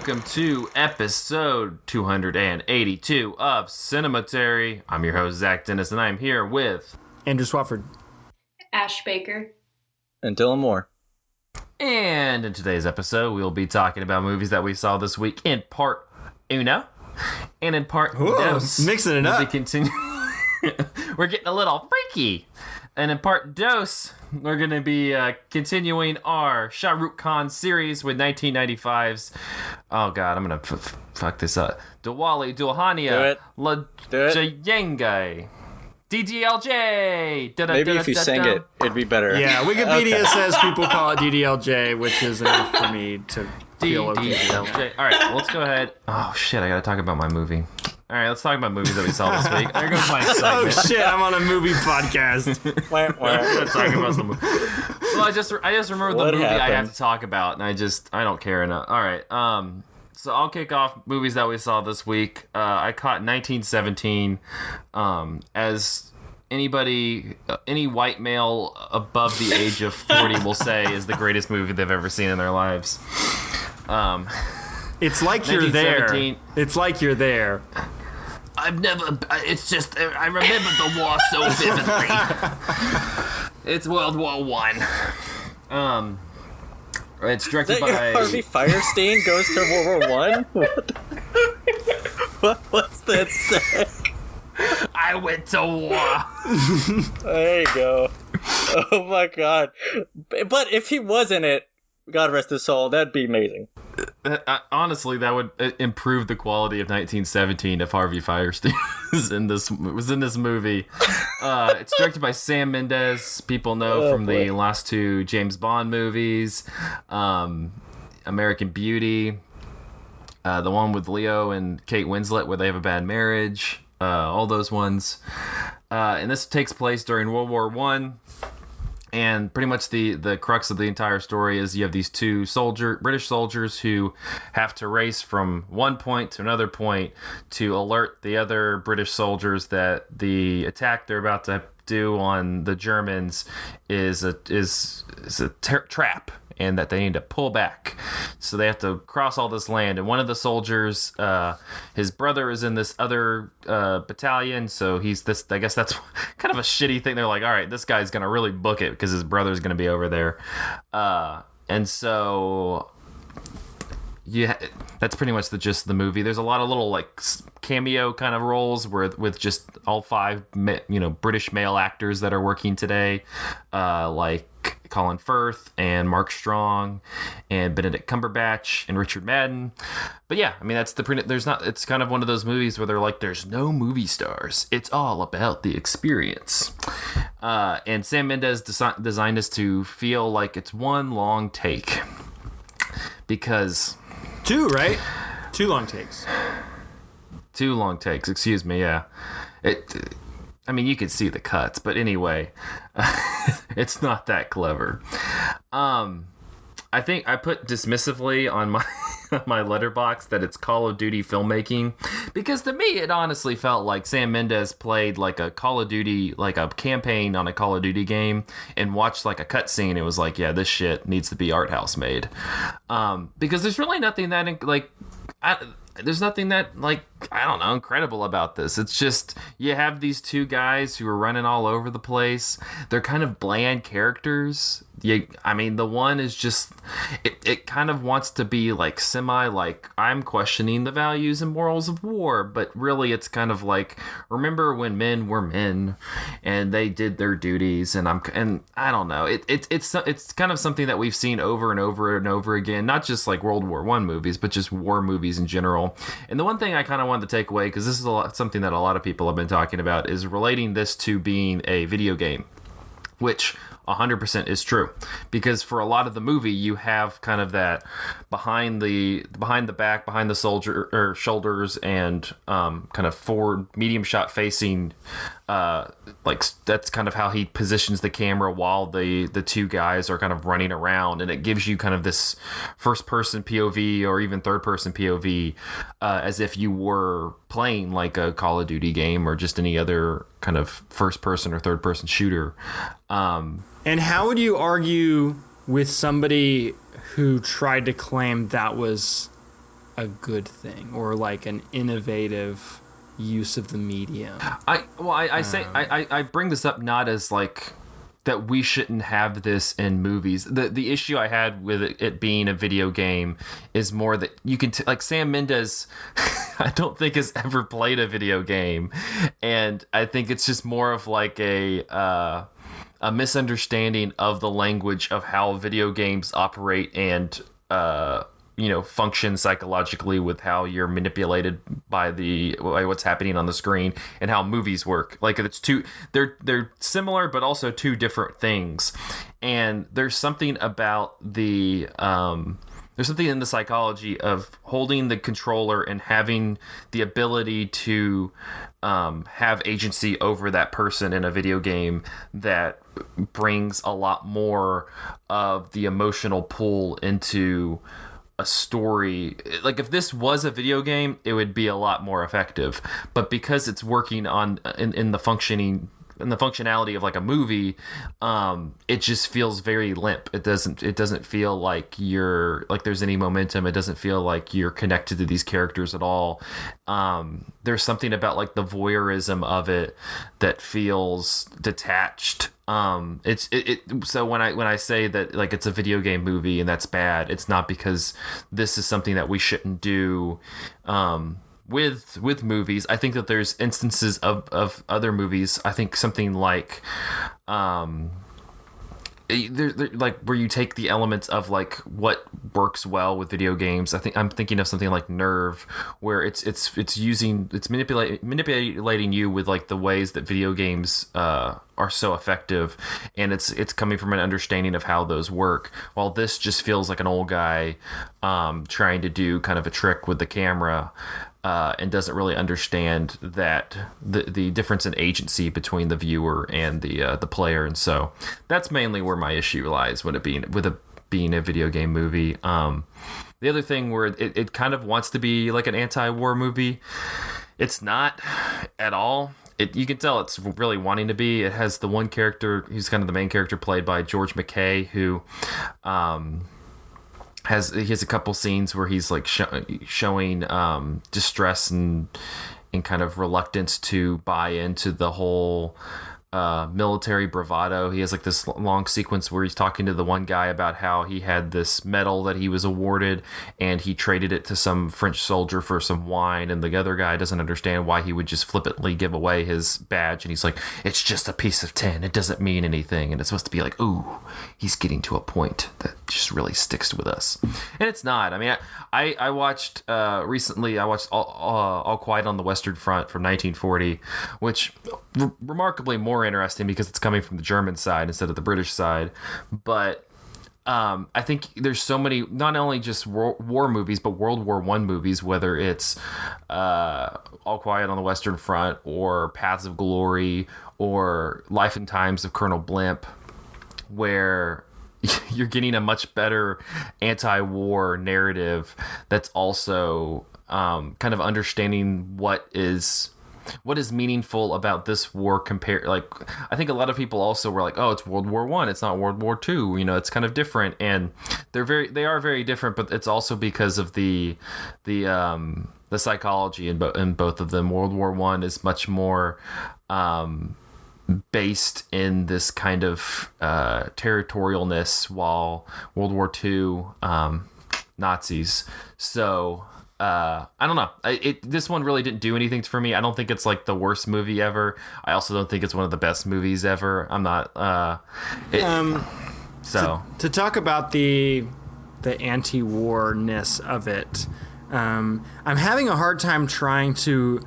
welcome to episode 282 of Cinematary. I'm your host, Zach Dennis, and I'm here with Andrew Swafford, Ash Baker, and Dylan Moore. And in today's episode, we'll be talking about movies that we saw this week in part uno, and in part dos. Mixing it up. We're getting a little freaky. And in part dos, we're going to be continuing our Shah Rukh Khan series with 1995's, oh god, I'm going to fuck this up, Dilwale Dulhania Le Jayenge. DDLJ! Maybe if you sang it, it'd be better. Yeah, Wikipedia says people call it DDLJ, which is enough for me to feel okay. DDLJ. All right, well, let's go ahead. Oh, shit, I got to talk about my movie. All right, let's talk about movies that we saw this week. There goes my segment. Oh, shit, I'm on a movie podcast. Let's talk about some movie. Well, I just remembered the movie I have to talk about, and I don't care enough. All right, so I'll kick off movies that we saw this week. I caught 1917 as any white male above the age of 40 will say is the greatest movie they've ever seen in their lives. It's like you're there. It's like you're there. It's just, I remember the war so vividly. It's World War I. It's directed by... Harvey Firestein goes to World War I? What's that say? I went to war. There you go. Oh my god. But if he was in it, God rest his soul, that'd be amazing. Honestly, that would improve the quality of 1917 if Harvey Firestein was in this movie. It's directed by Sam Mendes. People know from the last two James Bond movies, American Beauty, the one with Leo and Kate Winslet where they have a bad marriage, all those ones. And this takes place during World War I. And pretty much the crux of the entire story is you have these two British soldiers who have to race from one point to another point to alert the other British soldiers that the attack they're about to do on the Germans is a trap, and that they need to pull back. So they have to cross all this land. And one of the soldiers, his brother is in this other battalion. So he's this, I guess that's kind of a shitty thing. They're like, all right, this guy's going to really book it because his brother's going to be over there. And so... yeah, that's pretty much the gist of the movie. There's a lot of little like cameo kind of roles with just all five British male actors that are working today, like Colin Firth and Mark Strong and Benedict Cumberbatch and Richard Madden. But yeah, I mean that's it's kind of one of those movies where they're like, there's no movie stars. It's all about the experience. And Sam Mendes designed this to feel like it's one long take because. Two, right? 2 long takes. 2 long takes, excuse me, yeah. I mean, you could see the cuts, but anyway, it's not that clever. I think I put dismissively on my letterbox that it's Call of Duty filmmaking, because to me it honestly felt like Sam Mendes played like a Call of Duty, like a campaign on a Call of Duty game, and watched like a cutscene. It was like, yeah, this shit needs to be art house made, because there's really nothing that there's nothing that, like, I don't know, incredible about this. It's just, you have these two guys who are running all over the place. They're kind of bland characters. I mean, the one is just, it kind of wants to be, like, like, I'm questioning the values and morals of war, but really it's kind of like, remember when men were men, and they did their duties, and I don't know. It's kind of something that we've seen over and over and over again, not just, like, World War I movies, but just war movies in general. And the one thing I kind of wanted to take away, because this is something that a lot of people have been talking about, is relating this to being a video game, which 100% is true, because for a lot of the movie you have kind of that behind the back, behind the soldier or shoulders, and kind of forward medium shot facing, like that's kind of how he positions the camera while the two guys are kind of running around, and it gives you kind of this first person POV or even third person POV, as if you were playing like a Call of Duty game or just any other kind of first person or third person shooter. And how would you argue with somebody who tried to claim that was a good thing or like an innovative use of the medium. I bring this up not as like that we shouldn't have this in movies. The issue I had with it being a video game is more that you can like Sam Mendes I don't think has ever played a video game, and I think it's just more of like a misunderstanding of the language of how video games operate and function psychologically with how you're manipulated by what's happening on the screen and how movies work. Like they're similar but also two different things. And there's something about there's something in the psychology of holding the controller and having the ability to have agency over that person in a video game that brings a lot more of the emotional pull into a story. Like if this was a video game, it would be a lot more effective, but because it's working on in the functionality of like a movie, it just feels very limp. It doesn't feel like there's any momentum. It doesn't feel like you're connected to these characters at all. There's something about like the voyeurism of it that feels detached. So when I say that like it's a video game movie and that's bad, it's not because this is something that we shouldn't do with movies. I think that there's instances of other movies. I think something like like where you take the elements of like what works well with video games. I'm thinking of something like Nerve, where it's manipulating you with like the ways that video games are so effective, and it's coming from an understanding of how those work, while this just feels like an old guy trying to do kind of a trick with the camera, and doesn't really understand that the difference in agency between the viewer and the player. And so that's mainly where my issue lies with it being a video game movie. The other thing where it kind of wants to be like an anti-war movie, it's not at all. You can tell it's really wanting to be. It has the one character who's kind of the main character, played by George McKay, who he has a couple scenes where he's like showing distress and kind of reluctance to buy into the whole military bravado. He has like this long sequence where he's talking to the one guy about how he had this medal that he was awarded and he traded it to some French soldier for some wine, and the other guy doesn't understand why he would just flippantly give away his badge, and he's like, it's just a piece of tin, it doesn't mean anything. And it's supposed to be like, ooh, he's getting to a point that just really sticks with us, and it's not. I mean, I watched recently All Quiet on the Western Front from 1940, which remarkably more interesting because it's coming from the German side instead of the British side. But I think there's so many, not only just war movies, but World War I movies, whether it's All Quiet on the Western Front or Paths of Glory or Life and Times of Colonel Blimp, where you're getting a much better anti-war narrative that's also kind of understanding what is meaningful about this war compared. Like, I think a lot of people also were like, oh, it's World War I, it's not World War II, it's kind of different, and they are very different, but it's also because of the psychology in both of them. World War I is much more based in this kind of territorialness, while World War II, Nazis. So I don't know. This one really didn't do anything for me. I don't think it's like the worst movie ever. I also don't think it's one of the best movies ever. I'm not. To talk about the anti-war-ness of it, I'm having a hard time trying to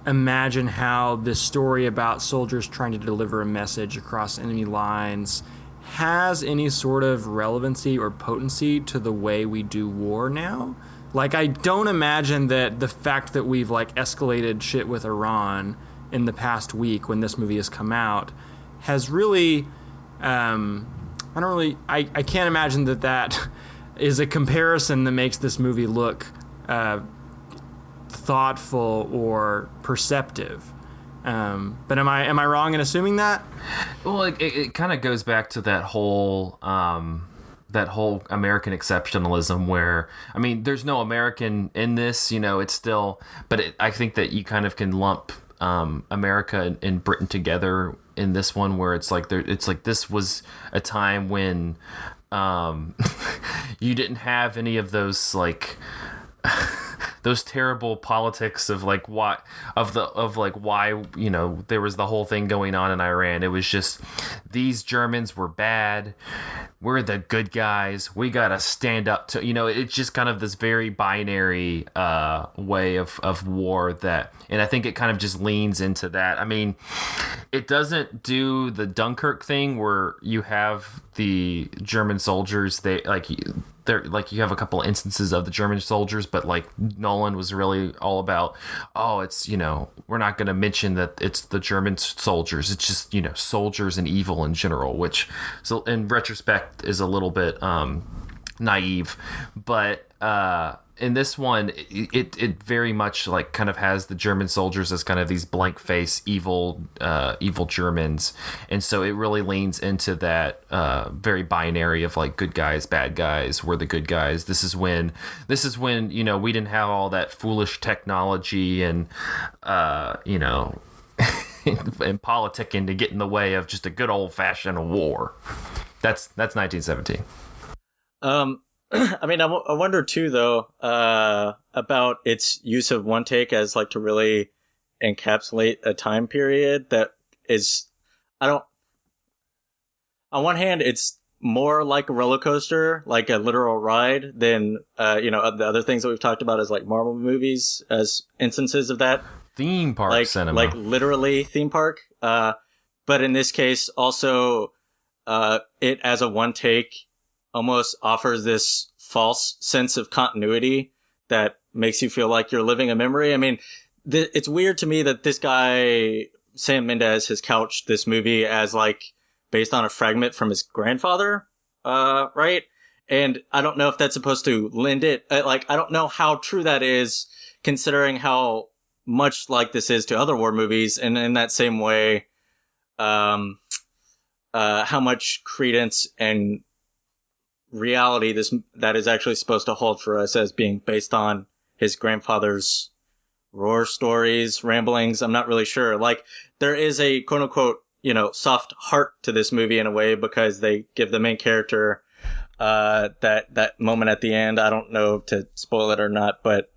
imagine how this story about soldiers trying to deliver a message across enemy lines has any sort of relevancy or potency to the way we do war now. Like, I don't imagine that the fact that we've like escalated shit with Iran in the past week when this movie has come out has really, I can't imagine that is a comparison that makes this movie look thoughtful or perceptive. But am I wrong in assuming that? Well, it kind of goes back to that whole that whole American exceptionalism where, I mean, there's no American in this, it's still, but I think that you kind of can lump America and Britain together in this one, where it's like this was a time when you didn't have any of those like those terrible politics of like why there was the whole thing going on in Iran. It was just these Germans were bad, we're the good guys, we gotta stand up to, it's just kind of this very binary way of war that, and I think it kind of just leans into that. I mean, it doesn't do the Dunkirk thing where you have the German soldiers, you have a couple of instances of the German soldiers, but like Nolan was really all about, it's, we're not going to mention that it's the German soldiers. It's just, soldiers and evil in general, which, so in retrospect, is a little bit naive. But in this one, it very much like kind of has the German soldiers as kind of these blank face evil Germans, and so it really leans into that very binary of like good guys, bad guys. We're the good guys. This is when we didn't have all that foolish technology and and politicking to get in the way of just a good old fashioned war. That's 1917. I mean, I wonder too, though, about its use of one take as like to really encapsulate a time period that is, on one hand, it's more like a roller coaster, like a literal ride than, the other things that we've talked about as like Marvel movies as instances of that. Theme park cinema. Like literally theme park. But in this case, also, it as a one take almost offers this false sense of continuity that makes you feel like you're living a memory. I mean, it's weird to me that this guy, Sam Mendes, has couched this movie as like based on a fragment from his grandfather, right? And I don't know if that's supposed to lend it. I don't know how true that is, considering how much like this is to other war movies, and in that same way, how much credence and reality that is actually supposed to hold for us as being based on his grandfather's war stories, ramblings. I'm not really sure. Like, there is a quote unquote, soft heart to this movie in a way, because they give the main character that moment at the end. I don't know to spoil it or not, but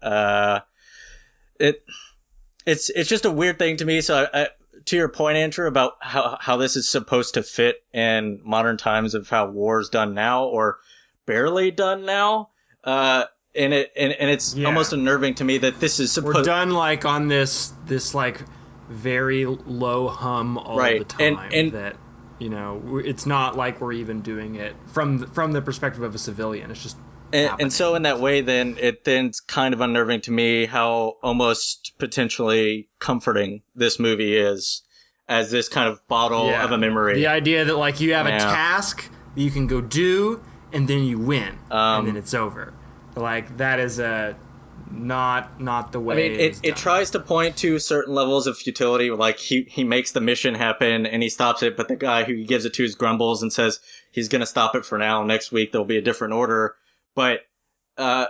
it's just a weird thing to me. So I to your point, Andrew, about how this is supposed to fit in modern times of how war's done now, or barely done now, and it's almost unnerving to me that this is supposed. We're done like on this like very low hum all the time, and that it's not like we're even doing it from the perspective of a civilian. It's just. And so in that way, then it's kind of unnerving to me how almost potentially comforting this movie is as this kind of bottle of a memory. The idea that like you have a task that you can go do and then you win and then it's over. Like that is not the way. I mean, it tries to point to certain levels of futility. Like he makes the mission happen and he stops it, but the guy who he gives it to is grumbles and says he's going to stop it for now. Next week there'll be a different order. But, I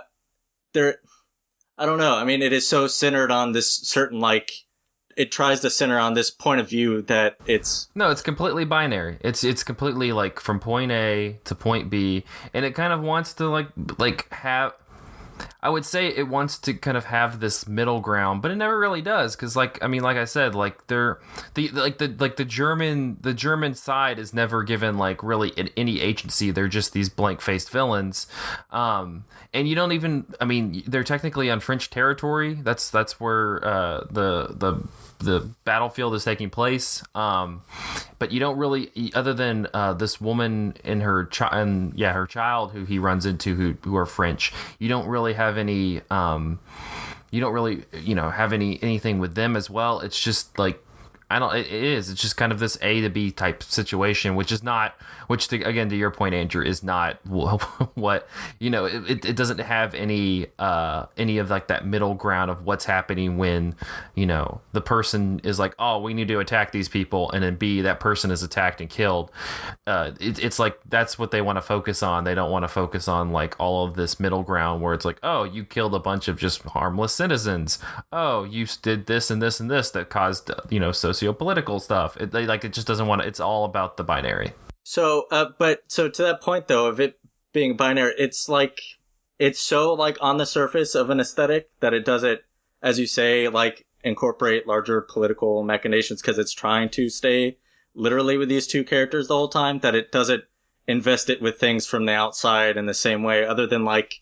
don't know. I mean, it is so centered on this certain, it tries to center on this point of view that it's... No, it's completely binary. It's completely, from point A to point B, and it kind of wants to, have... I would say it wants to kind of have this middle ground, but it never really does. Because, like I said, the German side is never given really any agency. They're just these blank-faced villains, and you don't even. I mean, they're technically on French territory. That's where the battlefield is taking place. But you don't really, other than this woman and her her child who he runs into who are French. You don't really have any. You don't really have anything with them as well. It's just I don't. It is. It's just kind of this A to B type situation, which is not. Which, again, to your point, Andrew, is not what It doesn't have any of like that middle ground of what's happening when the person is like, oh, we need to attack these people, and then B, that person is attacked and killed. It's like that's what they want to focus on. They don't want to focus on like all of this middle ground where it's like, oh, you killed a bunch of just harmless citizens. Oh, you did this and this and this that caused socio-political stuff. It just doesn't want to. It's all about the binary. So to that point though, of it being binary, it's like it's so like on the surface of an aesthetic that it doesn't, as you say, like incorporate larger political machinations because it's trying to stay literally with these two characters the whole time, that it doesn't invest it with things from the outside in the same way, other than like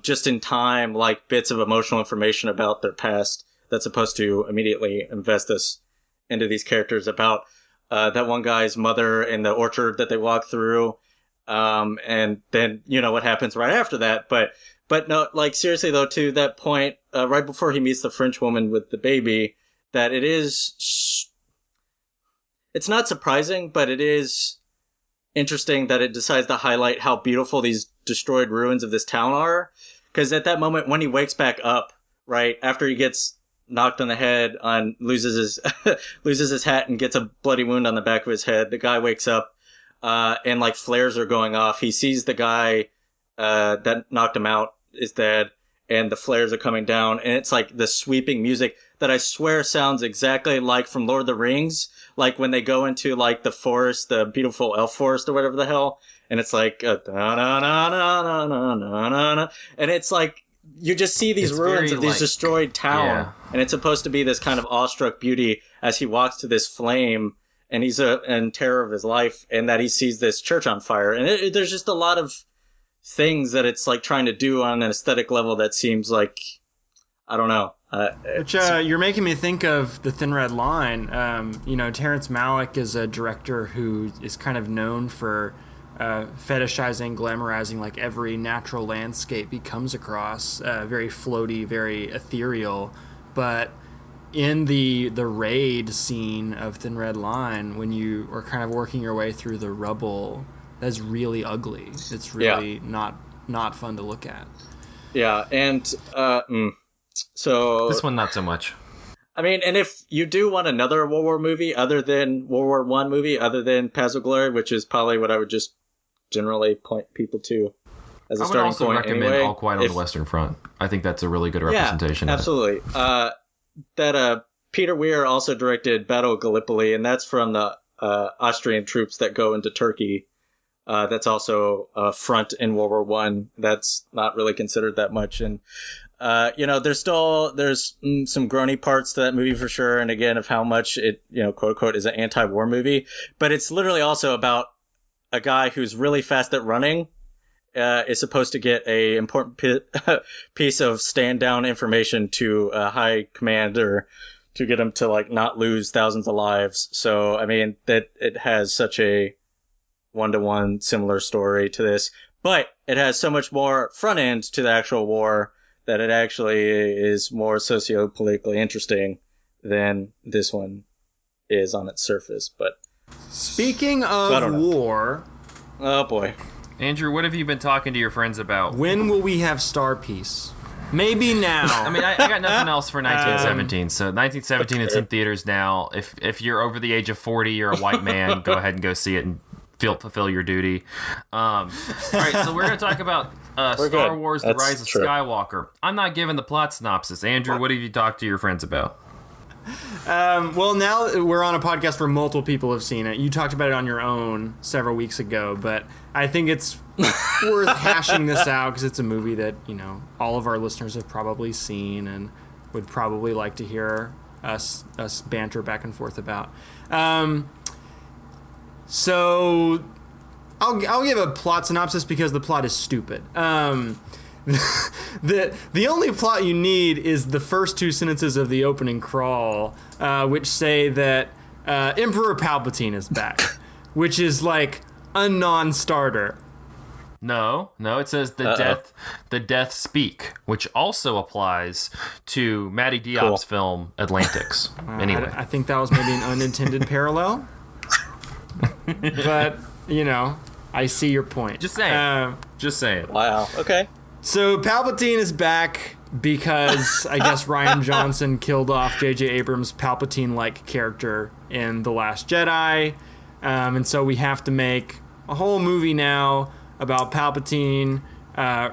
just in time, like bits of emotional information about their past that's supposed to immediately invest us into these characters, about that one guy's mother in the orchard that they walk through, and then what happens right after that. But no, like seriously though, to that point, right before he meets the French woman with the baby, that it's not surprising, but it is interesting that it decides to highlight how beautiful these destroyed ruins of this town are. Because at that moment, when he wakes back up, right after he gets knocked on the head, loses his hat and gets a bloody wound on the back of his head, the guy wakes up, and like flares are going off. He sees the guy that knocked him out is dead, and the flares are coming down, and it's like the sweeping music that I swear sounds exactly like from Lord of the Rings, like when they go into like the forest, the beautiful elf forest or whatever the hell, and it's like and it's like you just see these ruins of these destroyed town, and it's supposed to be this kind of awestruck beauty as he walks to this flame, and he's in terror of his life, and that he sees this church on fire, and there's just a lot of things that it's like trying to do on an aesthetic level that seems like, I don't know. You're making me think of The Thin Red Line. Terrence Malick is a director who is kind of known for fetishizing, glamorizing like every natural landscape he comes across, very floaty, very ethereal. But in the raid scene of Thin Red Line, when you are kind of working your way through the rubble, that's really ugly. It's really not fun to look at. Yeah, and so this one not so much. I mean, and if you do want another World War movie other than World War I movie, other than Paths of Glory, which is probably what I would just generally point people to as a starting point. I would also recommend All Quiet on the Western Front. I think that's a really good representation. Yeah, absolutely. That Peter Weir also directed Battle of Gallipoli, and that's from the Austrian troops that go into Turkey. That's also a front in World War I. That's not really considered that much. And, there's some groany parts to that movie for sure. And again, of how much it, quote unquote, is an anti-war movie. But it's literally also about a guy who's really fast at running, is supposed to get a important piece of stand down information to high command, or to get him to like not lose thousands of lives. So, I mean, that it has such a one-to-one similar story to this, but it has so much more front end to the actual war that it actually is more socio-politically interesting than this one is on its surface. But speaking of war, oh boy, Andrew, what have you been talking to your friends about? When will we have Star Peace? Maybe now. I mean, I got nothing else for 1917. So 1917, it's in theaters now. If you're over the age of 40, you're a white man, go ahead and go see it and fulfill your duty. All right, so we're going to talk about Star Wars: The Rise of Skywalker. I'm not giving the plot synopsis. Andrew, what have you talked to your friends about? Well, now we're on a podcast where multiple people have seen it. You talked about it on your own several weeks ago, but I think it's worth hashing this out because it's a movie that, all of our listeners have probably seen and would probably like to hear us banter back and forth about. So I'll give a plot synopsis because the plot is stupid. The only plot you need is the first two sentences of the opening crawl, which say that Emperor Palpatine is back, which is like a non-starter. No, it says the death speak, which also applies to Matty Diop's film Atlantics. Anyway, I think that was maybe an unintended parallel. But, I see your point. Just saying. Wow. Okay. So Palpatine is back because I guess Rian Johnson killed off J.J. Abrams' Palpatine-like character in The Last Jedi. And so we have to make a whole movie now about Palpatine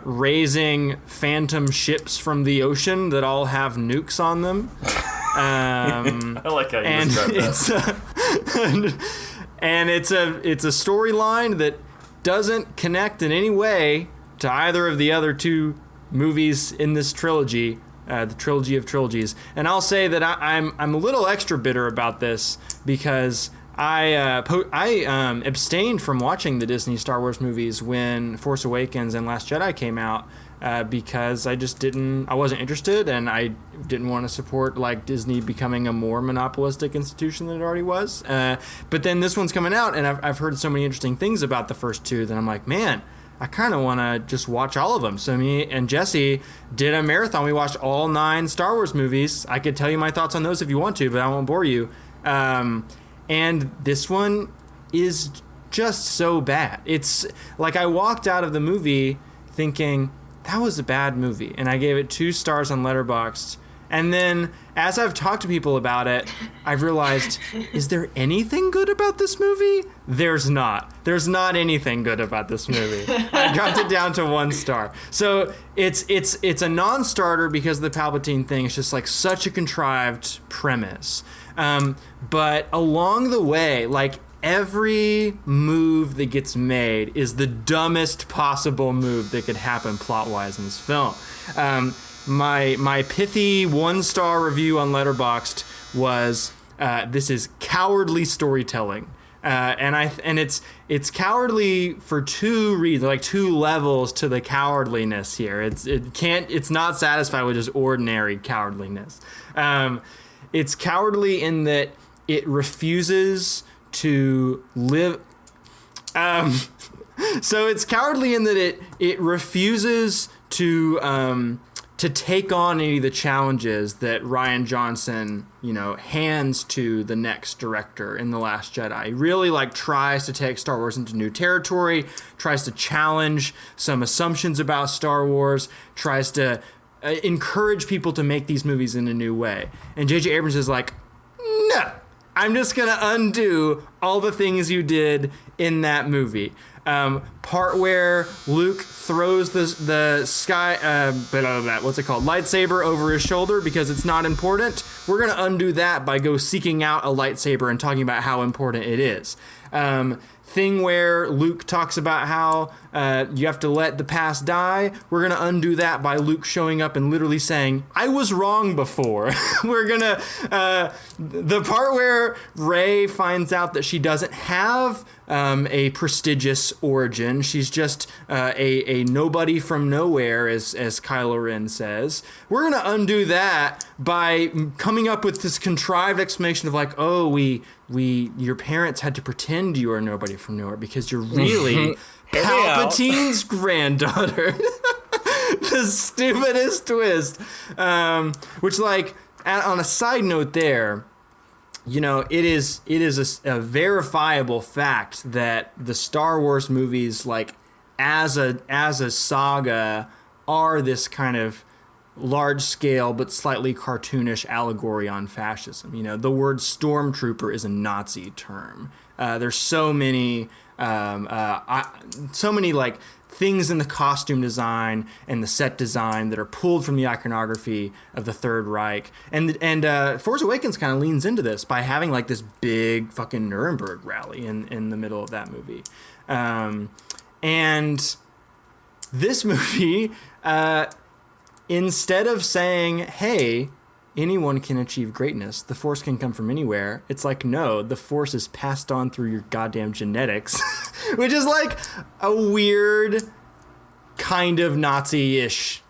raising phantom ships from the ocean that all have nukes on them. I like how you describe that. And it's a storyline that doesn't connect in any way to either of the other two movies in this trilogy, the trilogy of trilogies. And I'll say that I'm a little extra bitter about this because I abstained from watching the Disney Star Wars movies when Force Awakens and Last Jedi came out because I wasn't interested, and I didn't want to support like Disney becoming a more monopolistic institution than it already was. But then this one's coming out, and I've heard so many interesting things about the first two that I'm like, man, I kind of want to just watch all of them. So me and Jesse did a marathon. We watched all 9 Star Wars movies. I could tell you my thoughts on those if you want to, but I won't bore you. And this one is just so bad. It's like I walked out of the movie thinking, that was a bad movie. And I gave it 2 stars on Letterboxd. And then as I've talked to people about it, I've realized, is there anything good about this movie? There's not. There's not anything good about this movie. I dropped it down to 1 star. So it's a non-starter because the Palpatine thing is just like such a contrived premise. But along the way, like every move that gets made is the dumbest possible move that could happen plot-wise in this film. My pithy 1-star review on Letterboxd was this is cowardly storytelling. And it's cowardly for 2 reasons, like 2 levels to the cowardliness here. It's not satisfied with just ordinary cowardliness. It's cowardly in that it refuses to live. So it's cowardly in that it refuses to take on any of the challenges that Rian Johnson, hands to the next director in The Last Jedi. He really tries to take Star Wars into new territory, tries to challenge some assumptions about Star Wars, tries to encourage people to make these movies in a new way. And J.J. Abrams is like, no, I'm just going to undo all the things you did in that movie. Part where Luke throws the lightsaber over his shoulder because it's not important. We're going to undo that by seeking out a lightsaber and talking about how important it is. Thing where Luke talks about how you have to let the past die. We're going to undo that by Luke showing up and literally saying, I was wrong before. We're going to... the part where Rey finds out that she doesn't have a prestigious origin. She's just a nobody from nowhere, as Kylo Ren says. We're going to undo that by coming up with this contrived explanation of your parents had to pretend you are nobody from nowhere because you're really Palpatine's granddaughter. The stupidest twist. Which, on a side note there, it is a verifiable fact that the Star Wars movies, as a saga, are this kind of large-scale but slightly cartoonish allegory on fascism. The word stormtrooper is a Nazi term. There's so many things in the costume design and the set design that are pulled from the iconography of the Third Reich. And Force Awakens kind of leans into this by having this big fucking Nuremberg rally in the middle of that movie. And this movie, instead of saying, hey, anyone can achieve greatness, the Force can come from anywhere, it's no, the Force is passed on through your goddamn genetics, which is a weird kind of Nazi-ish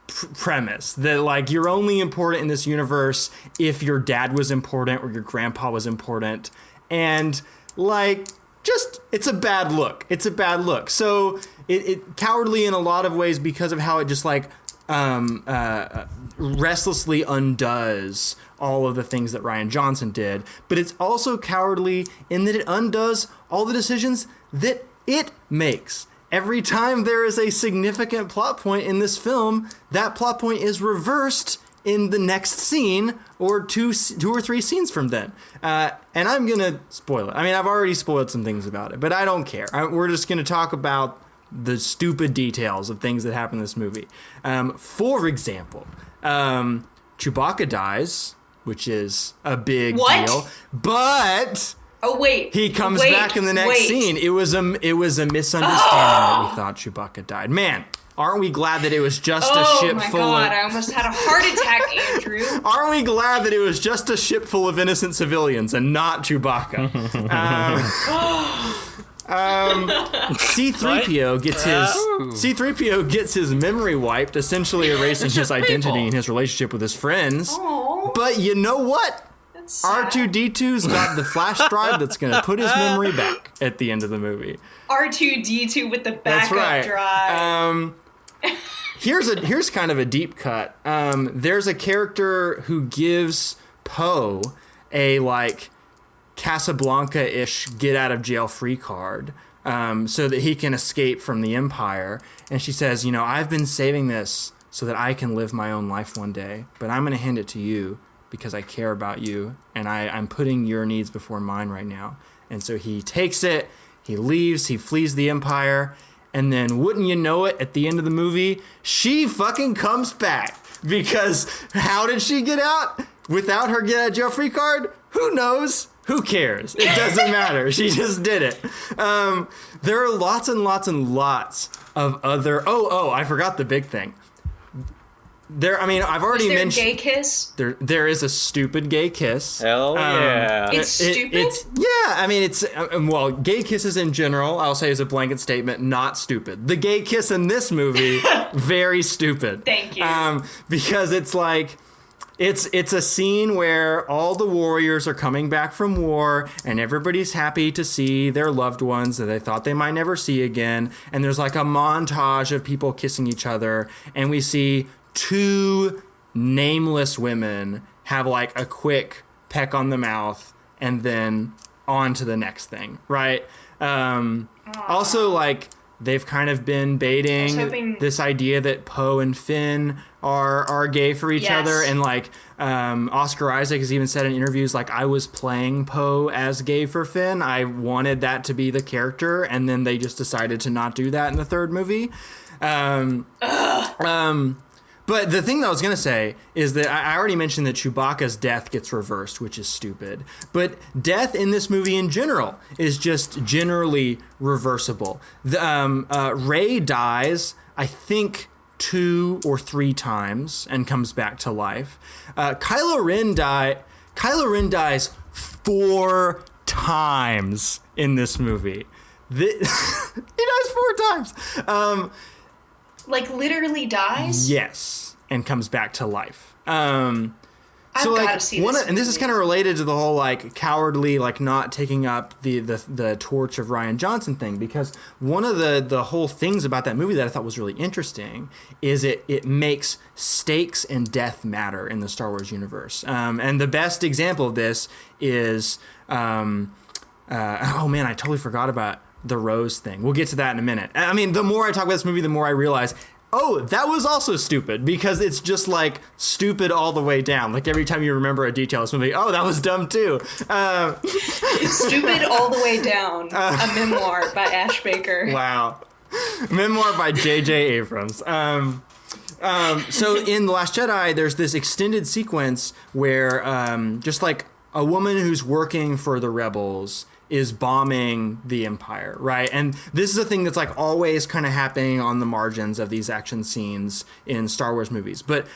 premise that you're only important in this universe if your dad was important or your grandpa was important, and just It's a bad look. It's a bad look. So it cowardly in a lot of ways because of how it just like restlessly undoes all of the things that Rian Johnson did. But it's also cowardly in that it undoes all the decisions that it makes. Every time there is a significant plot point in this film, that plot point is reversed in the next scene or two or three scenes from then. And I'm going to spoil it. I mean, I've already spoiled some things about it, but I don't care. We're just going to talk about the stupid details of things that happen in this movie. For example, Chewbacca dies, which is a big deal. But... Oh wait! He comes back in the next scene. It was a misunderstanding that we thought Chewbacca died. Man, aren't we glad that it was just a ship full of... Oh my god! I almost had a heart attack, Andrew. Aren't we glad that it was just a ship full of innocent civilians and not Chewbacca? C-3PO gets his memory wiped, essentially erasing his identity and his relationship with his friends. Aww. But you know what? R2-D2's got the flash drive that's going to put his memory back at the end of the movie. R2-D2 with the backup drive. Here's kind of a deep cut. There's a character who gives Poe a like Casablanca-ish get out of jail free card so that he can escape from the Empire. And she says, you know, I've been saving this so that I can live my own life one day, but I'm going to hand it to you because I care about you, and I'm putting your needs before mine right now. And so he takes it, he leaves, he flees the Empire, and then wouldn't you know it, at the end of the movie, she fucking comes back. Because how did she get out? Without her get out of jail free card? Who knows? Who cares? It doesn't matter. She just did it. There are lots and lots and lots of other... Oh, I forgot the big thing. I've already mentioned... Is there a gay kiss? There is a stupid gay kiss. Hell yeah. It's stupid? Gay kisses in general, I'll say as a blanket statement, not stupid. The gay kiss in this movie, very stupid. Thank you. Because it's like... It's a scene where all the warriors are coming back from war and everybody's happy to see their loved ones that they thought they might never see again. And there's like a montage of people kissing each other. And we see two nameless women have like a quick peck on the mouth and then on to the next thing, right? Also, like, they've kind of been baiting this idea that Poe and Finn are gay for each other. And like Oscar Isaac has even said in interviews, like, I was playing Poe as gay for Finn. I wanted that to be the character. And then they just decided to not do that in the third movie. But the thing that I was going to say is that I already mentioned that Chewbacca's death gets reversed, which is stupid. But death in this movie in general is just generally reversible. Rey dies, I think, 2 or 3 times and comes back to life. Kylo Ren dies 4 times in this movie. He dies 4 times. Like, literally dies? Yes, and comes back to life. I've gotta see this and this is kind of related to the whole, like, cowardly, like, not taking up the torch of Rian Johnson thing, because one of the whole things about that movie that I thought was really interesting is it makes stakes and death matter in the Star Wars universe. And the best example of this is, I totally forgot about the Rose thing. We'll get to that in a minute. I mean, the more I talk about this movie, the more I realize, oh, that was also stupid, because it's just like stupid all the way down. Like every time you remember a detail of this movie, oh, that was dumb too. Stupid all the way down. A memoir by Ash Baker. Wow. Memoir by J.J. Abrams. So in The Last Jedi, there's this extended sequence where just like a woman who's working for the rebels is bombing the Empire, right? And this is a thing that's like always kind of happening on the margins of these action scenes in Star Wars movies. But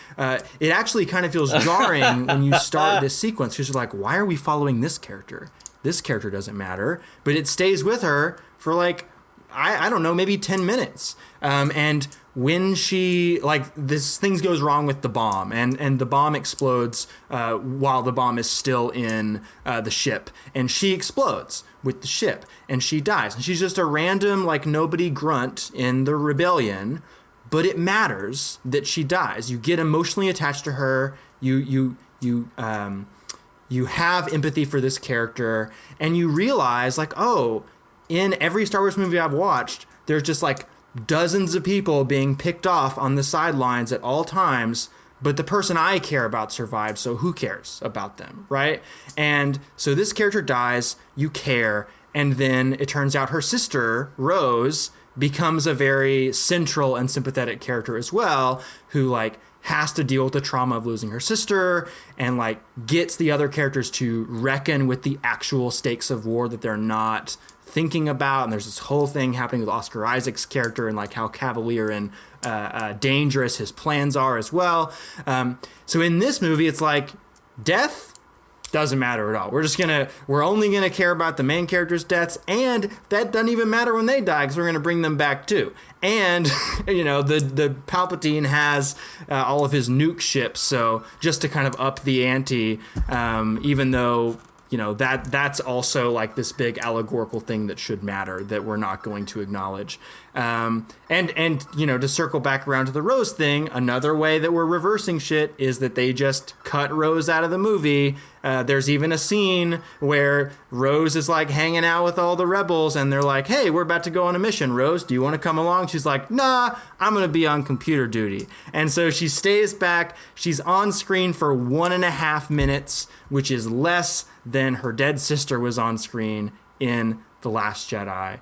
it actually kind of feels jarring when you start this sequence, because you're like, why are we following this character? This character doesn't matter. But it stays with her for like I don't know, maybe 10 minutes. And when she, like, this things goes wrong with the bomb, and the bomb explodes while the bomb is still in the ship, and she explodes with the ship, and she dies. And she's just a random, like, nobody grunt in the rebellion, but it matters that she dies. You get emotionally attached to her. You have empathy for this character, and you realize, like, oh, in every Star Wars movie I've watched, there's just, like, dozens of people being picked off on the sidelines at all times, but the person I care about survives, so who cares about them, right? And so this character dies, you care, and then it turns out her sister, Rose, becomes a very central and sympathetic character as well, who, like, has to deal with the trauma of losing her sister and, like, gets the other characters to reckon with the actual stakes of war that they're not thinking about. And there's this whole thing happening with Oscar Isaac's character and, like, how cavalier and dangerous his plans are as well. So in this movie, it's like death doesn't matter at all. We're only gonna care about the main characters' deaths, and that doesn't even matter when they die because we're gonna bring them back too. And you know, the Palpatine has all of his nuke ships, so just to kind of up the ante, even though, you know, that's also, like, this big allegorical thing that should matter that we're not going to acknowledge. And you know, to circle back around to the Rose thing, another way that we're reversing shit is that they just cut Rose out of the movie. There's even a scene where Rose is, like, hanging out with all the rebels, and they're like, hey, we're about to go on a mission. Rose, do you want to come along? She's like, nah, I'm going to be on computer duty. And so she stays back. She's on screen for 1.5 minutes, which is less than her dead sister was on screen in The Last Jedi.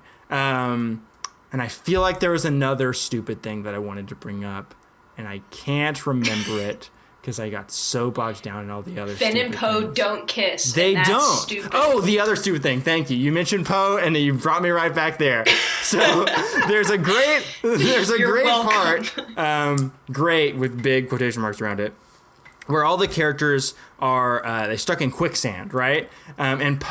And I feel like there was another stupid thing that I wanted to bring up, and I can't remember it because I got so bogged down in all the other Finn stupid and Poe things. don't kiss. They and that's don't. Stupid. Oh, the other stupid thing. Thank you. You mentioned Poe, and you brought me right back there. So there's a great welcome. part, great with big quotation marks around it, where all the characters are they stuck in quicksand, right? And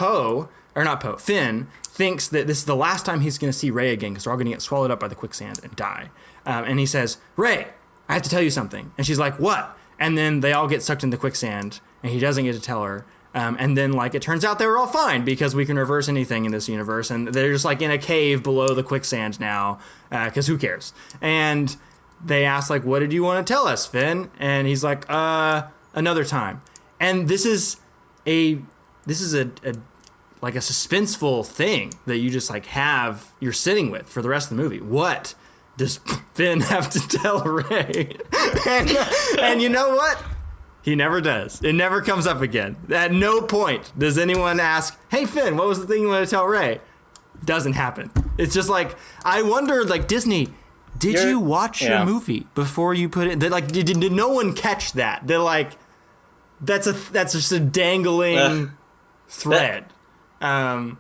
Finn thinks that this is the last time he's going to see Rey again because they're all going to get swallowed up by the quicksand and die. And he says, Rey, I have to tell you something. And she's like, what? And then they all get sucked into quicksand, and he doesn't get to tell her. And then, like, it turns out they were all fine because we can reverse anything in this universe, and they're just, like, in a cave below the quicksand now because who cares? And they ask, like, what did you want to tell us, Finn? And he's like, another time. And this is a like a suspenseful thing that you just, like, you're sitting with for the rest of the movie. What does Finn have to tell Rey? and you know what? He never does. It never comes up again. At no point does anyone ask, hey, Finn, what was the thing you want to tell Rey? Doesn't happen. It's just like, I wonder, like, Disney, did you watch your movie before you put it? Like, did no one catch that? They're like, that's just a dangling thread. Yeah,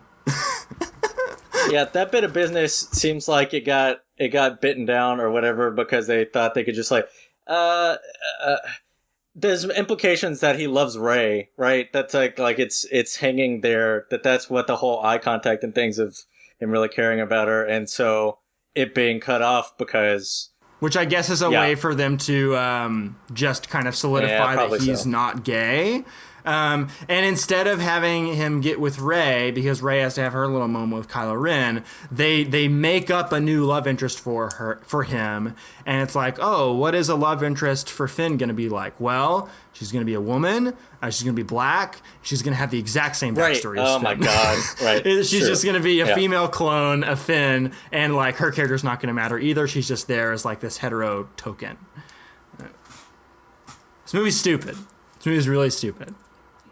that bit of business seems like it got bitten down or whatever because they thought they could just, like, there's implications that he loves Rey, right? That's like it's hanging there, that's what the whole eye contact and things of him really caring about her, and so it being cut off because, which I guess is a way for them to just kind of solidify that he's not gay. And instead of having him get with Rey, because Rey has to have her little moment with Kylo Ren, they make up a new love interest for him, and it's like, oh, what is a love interest for Finn going to be like? Well, she's going to be a woman, she's going to be black, she's going to have the exact same backstory as Finn. My god, right. She's just going to be a female clone of Finn, and, like, her character's not going to matter either. She's just there as, like, this hetero token. This movie's stupid. This movie's really stupid.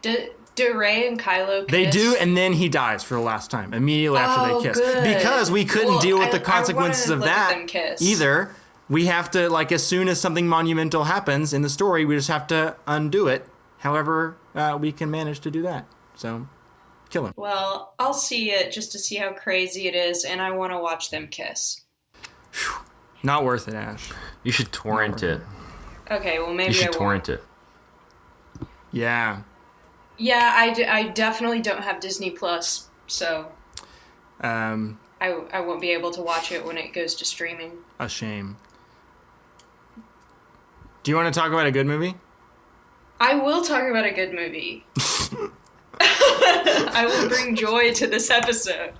Do Rey and Kylo kiss? They do, and then he dies for the last time, immediately after they kiss. Good. Because we couldn't deal with the consequences of that either. We have to, like, as soon as something monumental happens in the story, we just have to undo it. However, we can manage to do that. So, kill him. Well, I'll see it just to see how crazy it is, and I want to watch them kiss. Whew. Not worth it, Ash. You should torrent it. Okay, well, maybe you should I torrent it. Yeah. Yeah, I definitely don't have Disney Plus, so. I won't be able to watch it when it goes to streaming. A shame. Do you want to talk about a good movie? I will talk about a good movie. I will bring joy to this episode.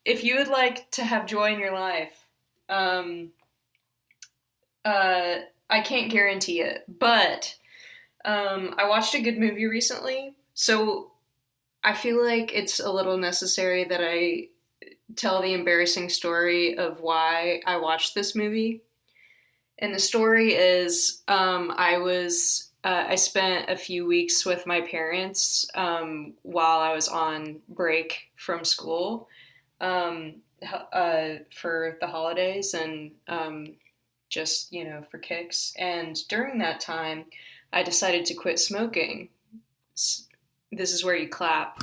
If you would like to have joy in your life, I can't guarantee it, but I watched a good movie recently, so I feel like it's a little necessary that I tell the embarrassing story of why I watched this movie. And the story is, I spent a few weeks with my parents while I was on break from school for the holidays and just, for kicks. And during that time, I decided to quit smoking. This is where you clap.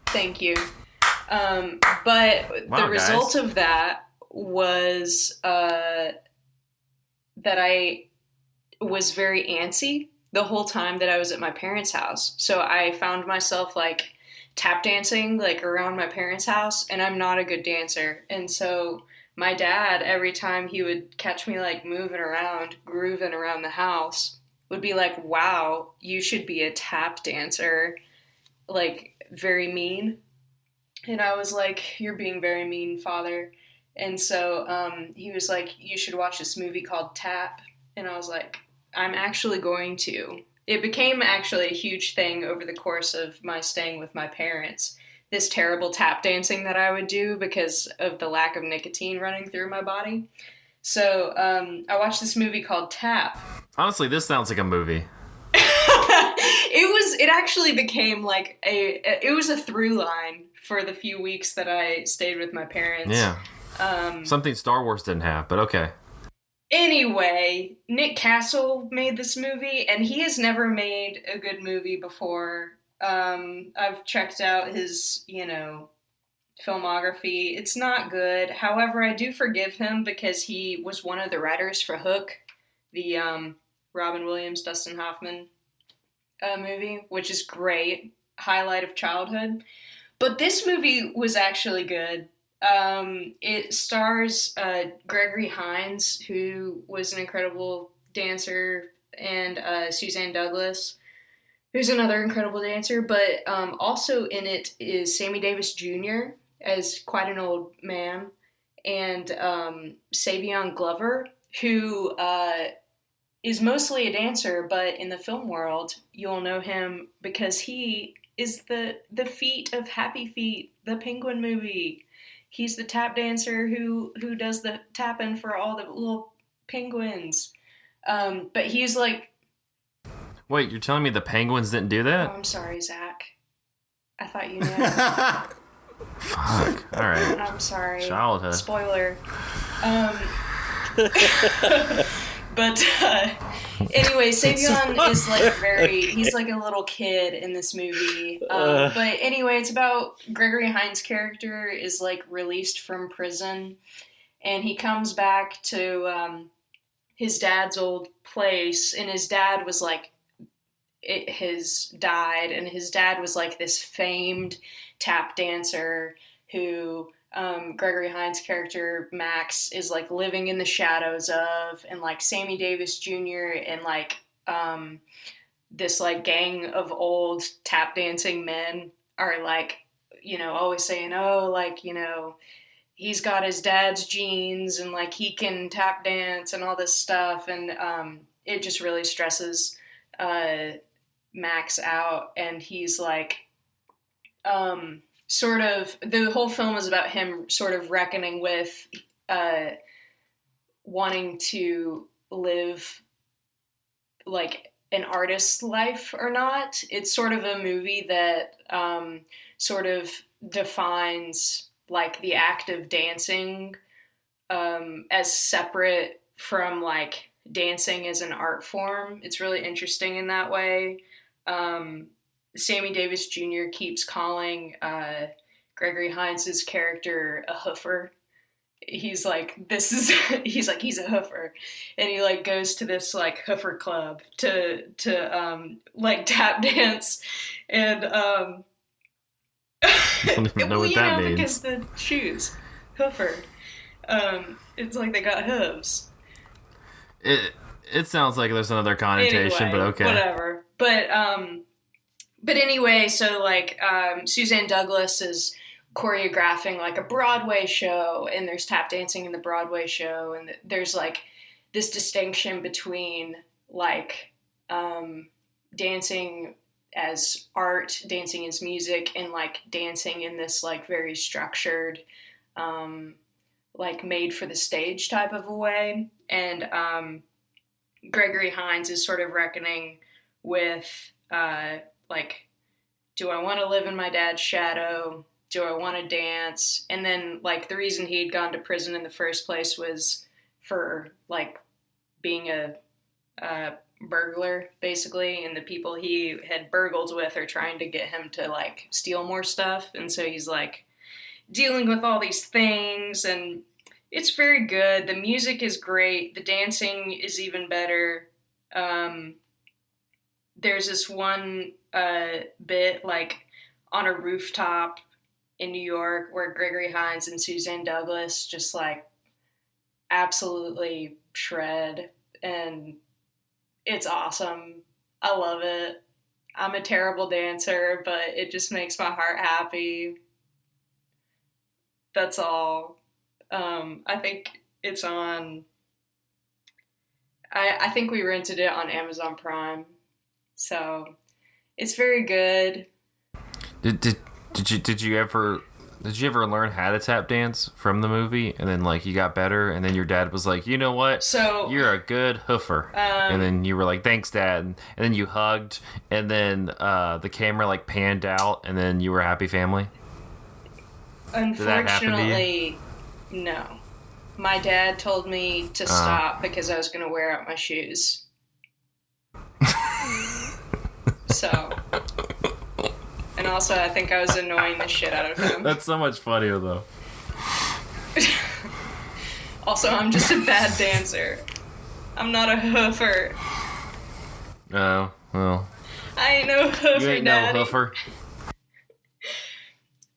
Thank you. But the result of that was that I was very antsy the whole time that I was at my parents' house. So I found myself like tap dancing like around my parents' house, and I'm not a good dancer. And so my dad, every time he would catch me like moving around, grooving around the house, would be like, "Wow, you should be a tap dancer." Like very mean. And I was like, "You're being very mean, Father." And so he was like, "You should watch this movie called Tap." And I was like, "I'm actually going to." It became actually a huge thing over the course of my staying with my parents. This terrible tap dancing that I would do because of the lack of nicotine running through my body. So I watched this movie called Tap. Honestly, this sounds like a movie. It actually became like it was a through line for the few weeks that I stayed with my parents. Yeah. Something Star Wars didn't have, but okay. Anyway, Nick Castle made this movie, and he has never made a good movie before. I've checked out his, filmography. It's not good. However, I do forgive him because he was one of the writers for Hook, the Robin Williams, Dustin Hoffman movie, which is great. Highlight of childhood. But this movie was actually good. It stars Gregory Hines, who was an incredible dancer, and Suzanne Douglas, who's another incredible dancer. But also in it is Sammy Davis Jr. as quite an old man, and Savion Glover, who is mostly a dancer, but in the film world, you'll know him because he is the Feet of Happy Feet, the Penguin movie. He's the tap dancer who does the tapping for all the little penguins. But he's like... Wait, you're telling me the penguins didn't do that? Oh, I'm sorry, Zach. I thought you knew. Fuck. All right. I'm sorry. Childhood. Spoiler. But anyway, Savion is like he's like a little kid in this movie. But anyway, it's about Gregory Hines' character is like released from prison, and he comes back to his dad's old place, and his dad was like, his dad was like this famed tap dancer who Gregory Hines' character, Max, is like living in the shadows of, and like Sammy Davis Jr. and like this like gang of old tap dancing men are like, always saying, oh, like, he's got his dad's genes and like he can tap dance and all this stuff. And it just really stresses Max out. And he's like, sort of, the whole film is about him sort of reckoning with wanting to live like an artist's life or not. It's sort of a movie that sort of defines like the act of dancing as separate from like dancing as an art form. It's really interesting in that way. Sammy Davis Jr. keeps calling Gregory Hines' character a hoofer. He's like, he's a hoofer. And he like goes to this like hoofer club to like tap dance. And I don't even know what that means. Because the shoes, hoofer. It's like they got hooves. It sounds like there's another connotation, anyway, but okay. Whatever. But anyway, so like Suzanne Douglas is choreographing like a Broadway show, and there's tap dancing in the Broadway show, and there's like this distinction between like dancing as art, dancing as music, and like dancing in this like very structured like made for the stage type of a way. And Gregory Hines is sort of reckoning with like, do I want to live in my dad's shadow? Do I want to dance? And then like the reason he had gone to prison in the first place was for like being a burglar, basically, and the people he had burgled with are trying to get him to like steal more stuff. And so he's like dealing with all these things, and it's very good. The music is great. The dancing is even better. There's this one bit like on a rooftop in New York where Gregory Hines and Suzanne Douglas just like absolutely shred, and it's awesome. I love it. I'm a terrible dancer, but it just makes my heart happy. That's all. I think it's on... I think we rented it on Amazon Prime. So it's very good. Did you ever learn how to tap dance from the movie, and then like you got better, and then your dad was like, you know what, so you're a good hoofer, and then you were like, thanks dad, and then you hugged, and then the camera like panned out, and then you were a happy family? Unfortunately, no. My dad told me to stop because I was going to wear out my shoes. So... And also, I think I was annoying the shit out of him. That's so much funnier, though. Also, I'm just a bad dancer. I'm not a hoofer. Oh, well. I ain't no hoofer, You ain't Daddy. no hoofer.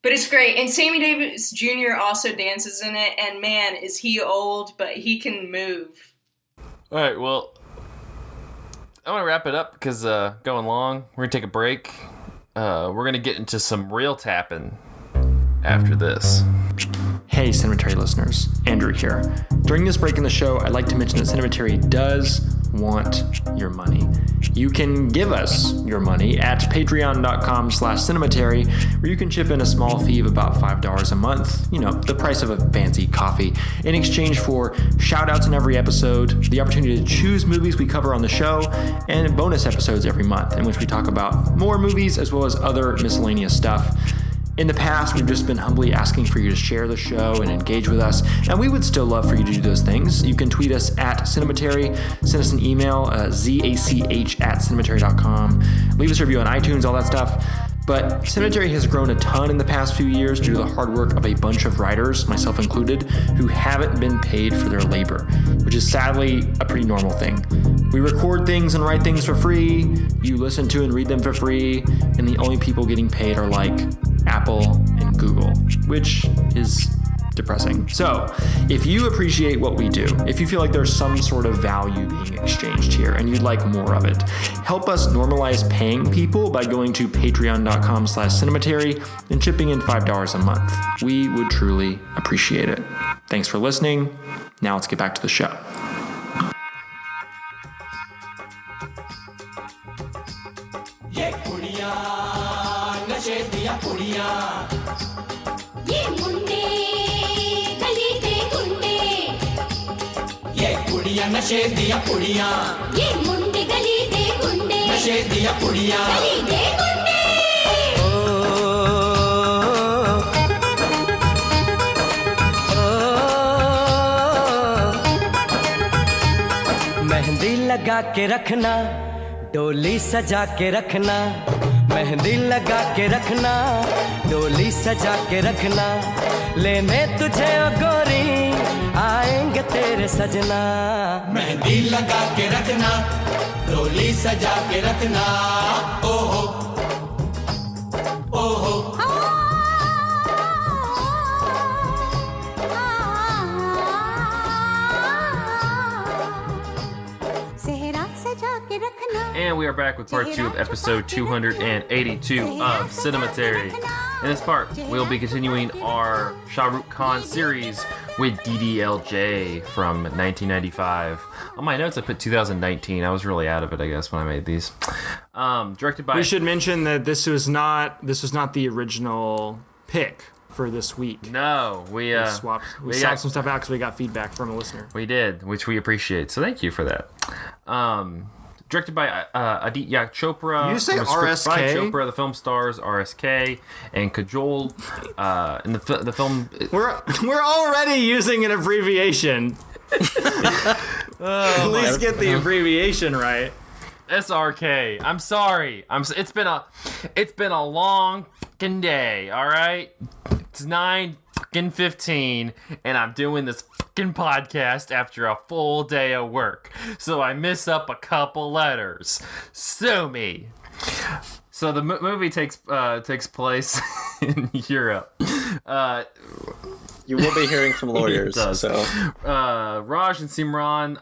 But it's great. And Sammy Davis Jr. also dances in it. And man, is he old, but he can move. All right, well, I want to wrap it up because going long. We're going to take a break. We're going to get into some real tapping after this. Hey, Cinematary listeners. Andrew here. During this break in the show, I'd like to mention that Cinematary does want your money. You can give us your money at patreon.com/cinematary, where you can chip in a small fee of about $5 a month, you know, the price of a fancy coffee, in exchange for shout outs in every episode, the opportunity to choose movies we cover on the show, and bonus episodes every month in which we talk about more movies as well as other miscellaneous stuff. In the past, we've just been humbly asking for you to share the show and engage with us, and we would still love for you to do those things. You can tweet us at Cinematary, send us an email, zach@cinematary.com, leave us a review on iTunes, all that stuff. But Cinematary has grown a ton in the past few years due to the hard work of a bunch of writers, myself included, who haven't been paid for their labor, which is sadly a pretty normal thing. We record things and write things for free, you listen to and read them for free, and the only people getting paid are like Apple and Google, which is depressing. So, if you appreciate what we do, if you feel like there's some sort of value being exchanged here and you'd like more of it, help us normalize paying people by going to patreon.com/cinematary and chipping in $5 a month. We would truly appreciate it. Thanks for listening. Now let's get back to the show. नशे दिया पुड़ियाँ ये मुंडे गली दे गुंडे नशे दिया पुड़ियाँ गली दे गुंडे मेहंदी लगा के रखना डोली सजा के रखना मेहंदी लगा के रखना डोली सजा के रखना लेने तुझे ओ गोरी आएंगे तेरे सजना मेहंदी लगा के रखना डोली सजा के रखना ओहो ओहो And we are back with part 2 of episode 282 of Cinematary. In this part, we'll be continuing our Shah Rukh Khan series with DDLJ from 1995. On my notes, I put 2019. I was really out of it, I guess, when I made these. Directed by... We should mention that this was not the original pick for this week. No, we swapped some stuff out because we got feedback from a listener. We did, which we appreciate. So thank you for that. Directed by Aditya Chopra. You say RSK? By Chopra, the film stars RSK and Kajol. In the film, we're already using an abbreviation. At least get the abbreviation right. SRK. I'm sorry. It's been a long fucking day. All right. It's 9:15, and I'm doing this fucking podcast after a full day of work, so I miss up a couple letters. Sue me. So the movie takes place in Europe. You will be hearing from lawyers. So Raj and Simran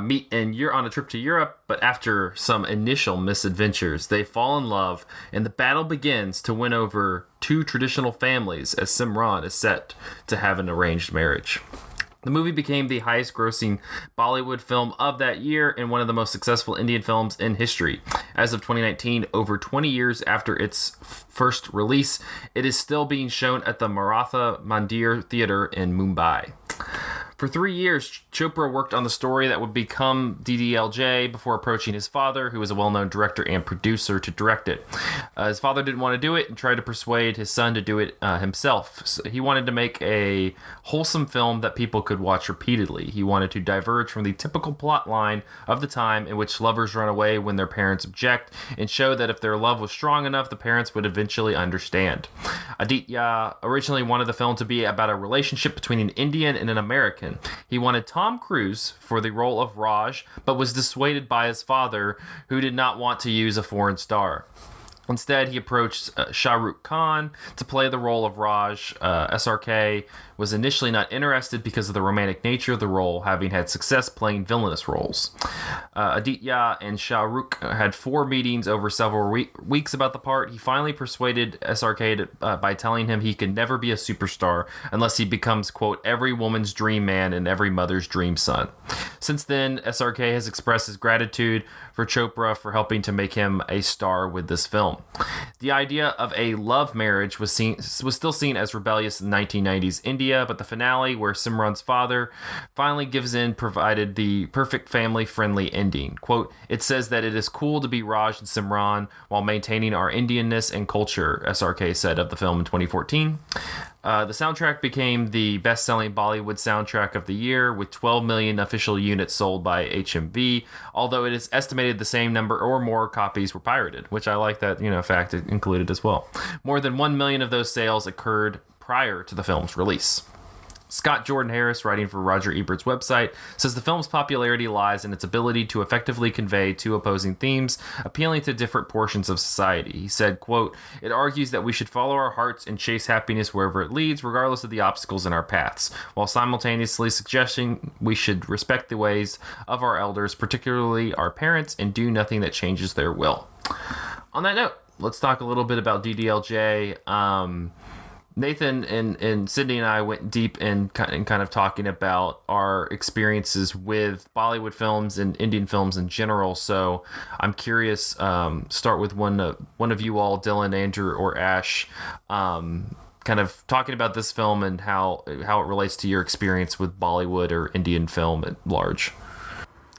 meet on a trip to Europe, but after some initial misadventures, they fall in love, and the battle begins to win over two traditional families as Simran is set to have an arranged marriage. The movie became the highest-grossing Bollywood film of that year and one of the most successful Indian films in history. As of 2019, over 20 years after its first release, it is still being shown at the Maratha Mandir Theatre in Mumbai. For 3 years, Chopra worked on the story that would become DDLJ before approaching his father, who was a well-known director and producer, to direct it. His father didn't want to do it and tried to persuade his son to do it himself. So he wanted to make a wholesome film that people could watch repeatedly. He wanted to diverge from the typical plot line of the time in which lovers run away when their parents object and show that if their love was strong enough, the parents would eventually understand. Aditya originally wanted the film to be about a relationship between an Indian and an American. He wanted Tom Cruise for the role of Raj, but was dissuaded by his father, who did not want to use a foreign star. Instead, he approached Shah Rukh Khan to play the role of Raj. SRK was initially not interested because of the romantic nature of the role, having had success playing villainous roles. Aditya and Shah Rukh had 4 meetings over several weeks about the part. He finally persuaded SRK by telling him he could never be a superstar unless he becomes, quote, every woman's dream man and every mother's dream son. Since then, SRK has expressed his gratitude for Chopra for helping to make him a star with this film. The idea of a love marriage was still seen as rebellious in 1990s India, but the finale, where Simran's father finally gives in, provided the perfect family-friendly ending. Quote, it says that it is cool to be Raj and Simran while maintaining our Indianness and culture, SRK said of the film in 2014. The soundtrack became the best-selling Bollywood soundtrack of the year, with 12 million official units sold by HMV, although it is estimated the same number or more copies were pirated, which I like that, fact included as well. More than 1 million of those sales occurred prior to the film's release. Scott Jordan Harris, writing for Roger Ebert's website, says the film's popularity lies in its ability to effectively convey two opposing themes, appealing to different portions of society. He said, quote, it argues that we should follow our hearts and chase happiness wherever it leads, regardless of the obstacles in our paths, while simultaneously suggesting we should respect the ways of our elders, particularly our parents, and do nothing that changes their will. On that note, let's talk a little bit about DDLJ. Nathan and Sydney and I went deep in kind of talking about our experiences with Bollywood films and Indian films in general. So I'm curious, start with one of you all, Dylan, Andrew, or Ash, kind of talking about this film and how it relates to your experience with Bollywood or Indian film at large.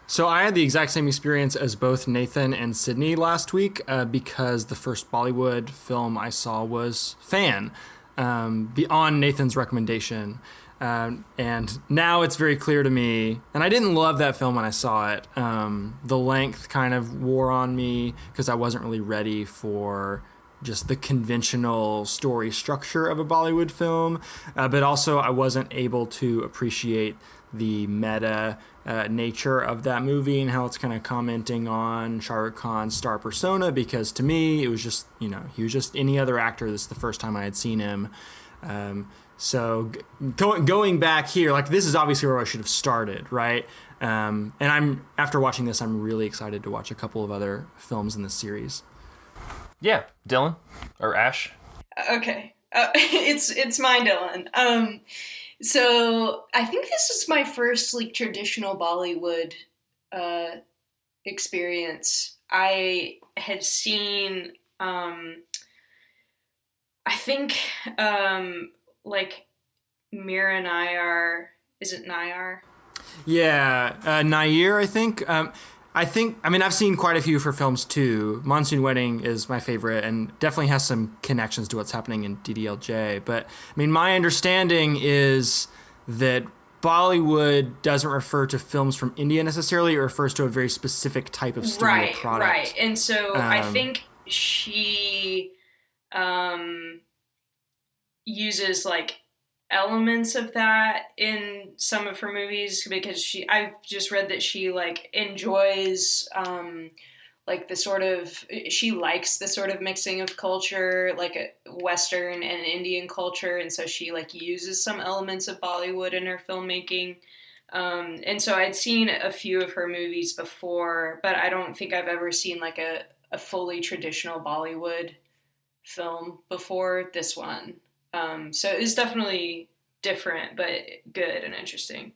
So I had the exact same experience as both Nathan and Sydney last week because the first Bollywood film I saw was Fan. Beyond Nathan's recommendation. And now it's very clear to me, and I didn't love that film when I saw it. The length kind of wore on me because I wasn't really ready for just the conventional story structure of a Bollywood film, but also I wasn't able to appreciate the meta nature of that movie and how it's kind of commenting on Shah Rukh Khan's star persona, because to me it was just, he was just any other actor. This is the first time I had seen him. So going back here, like this is obviously where I should have started, right? And after watching this, I'm really excited to watch a couple of other films in this series. Yeah, Dylan or Ash. Okay, it's mine, Dylan. So I think this is my first like traditional Bollywood experience. I had seen, I think, like Mira Nayar. Is it Nayar? Yeah, Nair, I think. I've seen quite a few of her films too. Monsoon Wedding is my favorite and definitely has some connections to what's happening in DDLJ. But, I mean, my understanding is that Bollywood doesn't refer to films from India necessarily. It refers to a very specific type of studio product. Right. And so I think she uses, like, elements of that in some of her movies because I've just read that she like enjoys like the sort of, she likes the sort of mixing of culture, like a Western and Indian culture, and so she like uses some elements of Bollywood in her filmmaking. And so I'd seen a few of her movies before, but I don't think I've ever seen like a fully traditional Bollywood film before this one. So it was definitely different, but good and interesting.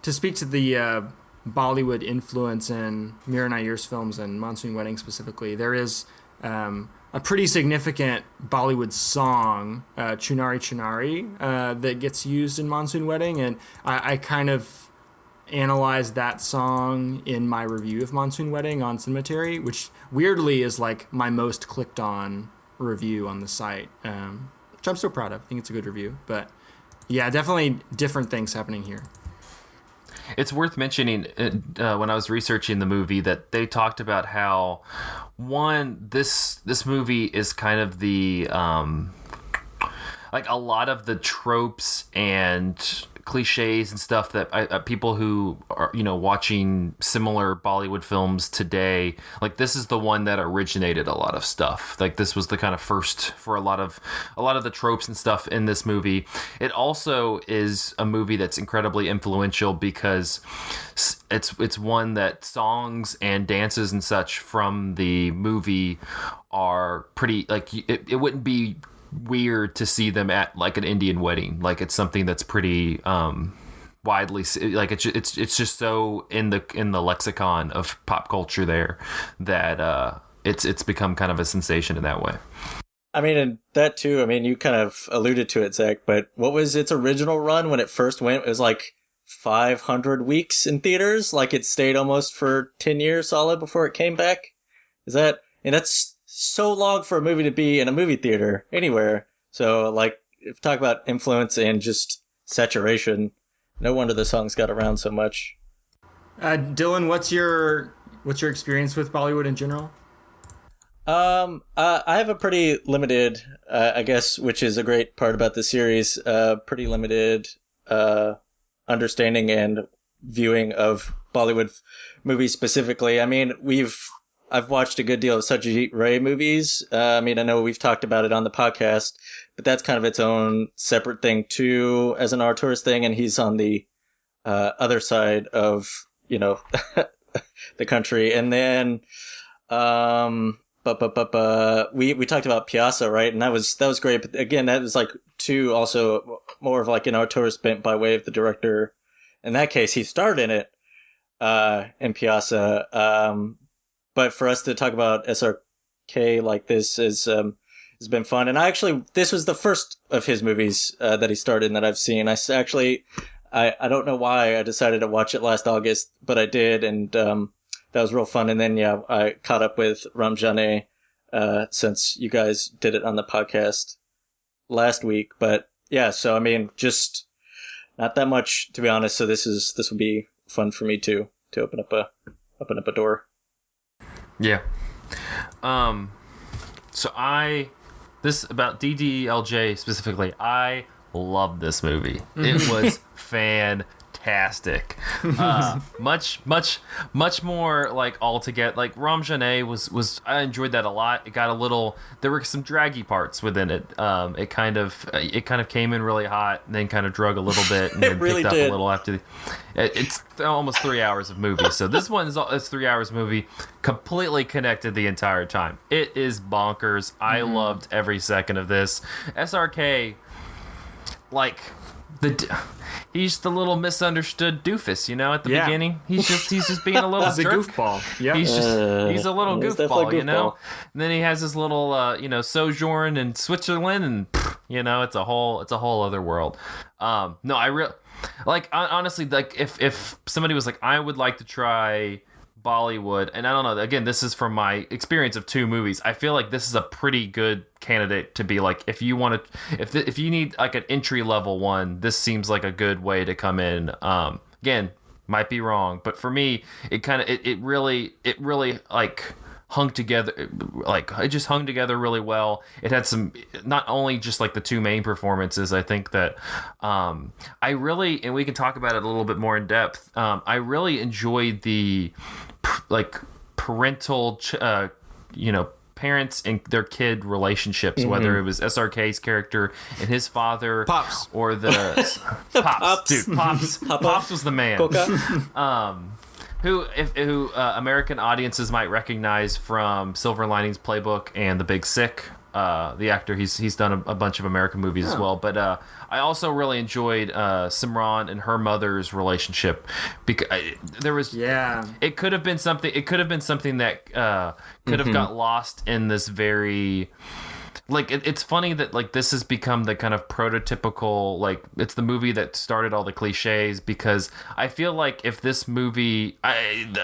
To speak to the Bollywood influence in Mira Nair's films and Monsoon Wedding specifically, there is a pretty significant Bollywood song, Chunari Chunari, that gets used in Monsoon Wedding, and I kind of analyzed that song in my review of Monsoon Wedding on Cinematary, which weirdly is like my most clicked on review on the site. Which I'm so proud of. I think it's a good review. But yeah, definitely different things happening here. It's worth mentioning when I was researching the movie that they talked about how, one, this movie is kind of the, like a lot of the tropes and cliches and stuff that people who are, you know, watching similar Bollywood films today, like this is the one that originated a lot of stuff. Like this was the kind of first for a lot of the tropes and stuff in this movie. It also is a movie that's incredibly influential because it's one that songs and dances and such from the movie are pretty, like it wouldn't be weird to see them at like an Indian wedding. Like it's something that's pretty widely, like it's just so in the lexicon of pop culture there that it's become kind of a sensation in that way. I mean, and that too, I mean, you kind of alluded to it, Zach, but what was its original run when it first went? It was like 500 weeks in theaters. Like it stayed almost for 10 years solid before it came back. And that's so long for a movie to be in a movie theater anywhere. So like, if talk about influence and just saturation, no wonder the songs got around so much. Dylan, what's your experience with Bollywood in general? I have a pretty limited, I guess, which is a great part about the series, pretty limited, understanding and viewing of Bollywood movies specifically. I mean, I've watched a good deal of Satyajit Ray movies. I mean, I know we've talked about it on the podcast, but that's kind of its own separate thing too, as an artist thing. And he's on the other side of, you know, the country. And then, we talked about Piazza, right? And that was great. But again, that was like also more of like an artist bent by way of the director. In that case, he starred in it, in Piazza. But for us to talk about SRK like this has been fun. And this was the first of his movies that he starred in that I've seen. I don't know why I decided to watch it last August, but I did. And that was real fun. And then, yeah, I caught up with Ramjane since you guys did it on the podcast last week. But yeah, so I mean, just not that much, to be honest. So this will be fun for me too, to open up a door. Yeah. So about DDLJ specifically, I love this movie. It was fantastic. fantastic. Much more like altogether. Like Ram Janet was I enjoyed that a lot. It got a little. There were some draggy parts within it. It kind of came in really hot and then kind of drug a little bit and then really picked did. up a little after. It's almost 3 hours of movie. So this it's 3 hours movie, completely connected the entire time. It is bonkers. I loved every second of this. SRK, like he's the little misunderstood doofus, at the beginning. He's just being a little He's jerk. a goofball. Yeah. He's a little he's goofball, definitely a goofball. And then he has his little sojourn in Switzerland, and it's a whole other world. No, honestly, like if somebody was like, I would like to try Bollywood, and I don't know, again, this is from my experience of 2 movies, I feel like this is a pretty good candidate to be like, if you want to, if you need like an entry level one, this seems like a good way to come in. Again, might be wrong, but for me, it really like hung together, like it just hung together really well. It had some, not only just like the 2 main performances, I think that I really, and we can talk about it a little bit more in depth, I really enjoyed the like parental parents and their kid relationships, whether it was SRK's character and his father, Pops, or the Pops was the man. Who American audiences might recognize from Silver Linings Playbook and The Big Sick. The actor, he's done a bunch of American movies as well. But I also really enjoyed Simran and her mother's relationship, because there was it could have been something. It could have been something that could have got lost in this very. Like, it's funny that, like, this has become the kind of prototypical, like, it's the movie that started all the cliches, because I feel like if this movie,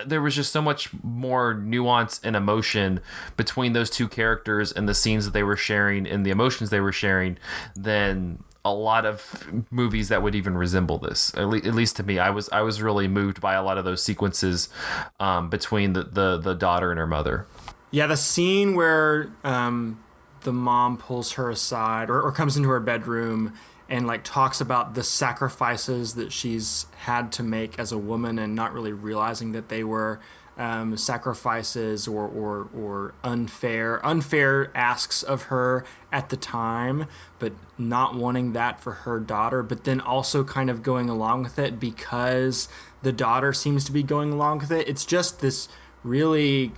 there was just so much more nuance and emotion between those 2 characters and the scenes that they were sharing and the emotions they were sharing than a lot of movies that would even resemble this. At least to me, I was really moved by a lot of those sequences between the daughter and her mother. Yeah, the scene where the mom pulls her aside or comes into her bedroom and like talks about the sacrifices that she's had to make as a woman, and not really realizing that they were sacrifices or unfair asks of her at the time, but not wanting that for her daughter, but then also kind of going along with it because the daughter seems to be going along with it. It's just this really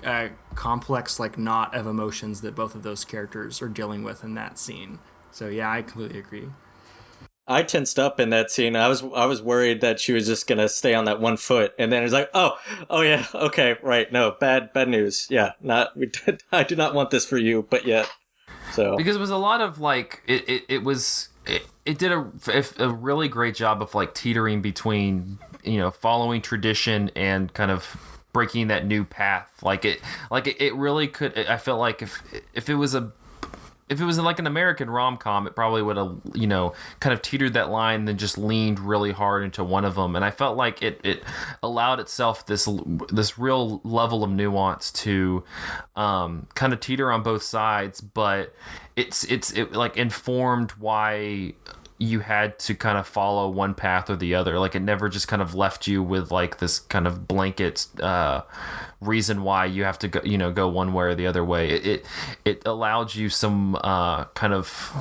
complex like knot of emotions that both of those characters are dealing with in that scene. So yeah, I completely agree. I tensed up in that scene. I was worried that she was just gonna stay on that one foot, and then it's like, oh yeah, okay, right, no, bad news. Yeah, I do not want this for you, but yet. So because it was a lot of like it did a really great job of like teetering between following tradition and kind of breaking that new path. It really could. I felt like if it was like an American rom-com, it probably would have kind of teetered that line, then just leaned really hard into one of them. And I felt like it allowed itself this real level of nuance to kind of teeter on both sides, but it like informed why you had to kind of follow one path or the other. Like, it never just kind of left you with like this kind of blanket reason why you have to go, go one way or the other way. It allowed you some kind of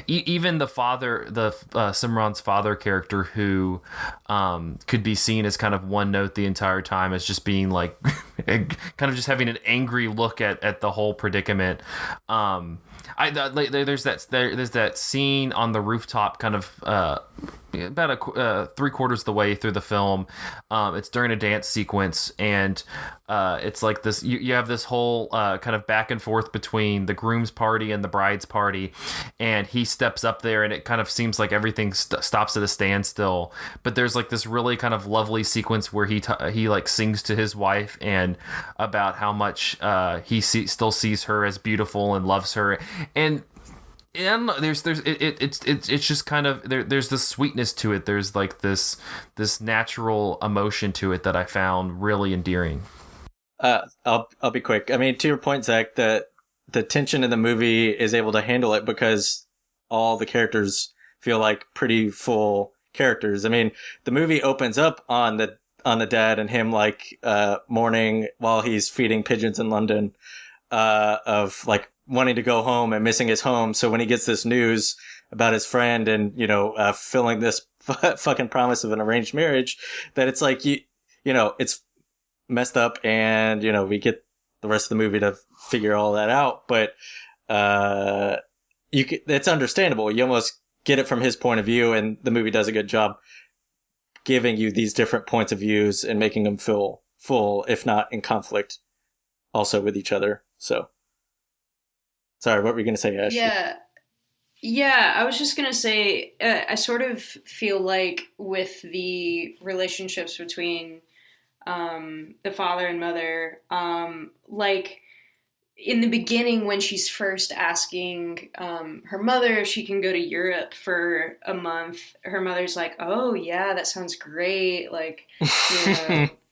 even the father, Simran's father character, who could be seen as kind of one note the entire time, as just being like kind of just having an angry look at the whole predicament. There's that scene on the rooftop, kind of about 3/4 of the way through the film. It's during a dance sequence, and it's like this. You have this whole kind of back and forth between the groom's party and the bride's party, and he steps up there, and it kind of seems like everything stops at a standstill. But there's like this really kind of lovely sequence where he like sings to his wife and about how much he still sees her as beautiful and loves her. And it's just kind of there's this sweetness to it. There's like this natural emotion to it that I found really endearing. I'll be quick. I mean, to your point, Zach, that the tension in the movie is able to handle it because all the characters feel like pretty full characters. I mean, the movie opens up on the dad and him like mourning while he's feeding pigeons in London, of like wanting to go home and missing his home. So when he gets this news about his friend and, filling this fucking promise of an arranged marriage, that it's like, it's messed up, and, we get the rest of the movie to figure all that out. But, it's understandable. You almost get it from his point of view, and the movie does a good job giving you these different points of views and making them feel full, if not in conflict also with each other. So, sorry, what were you going to say, Ash? Yeah, I was just going to say, I sort of feel like with the relationships between the father and mother, like in the beginning when she's first asking her mother if she can go to Europe for a month, her mother's like, oh, yeah, that sounds great. Like,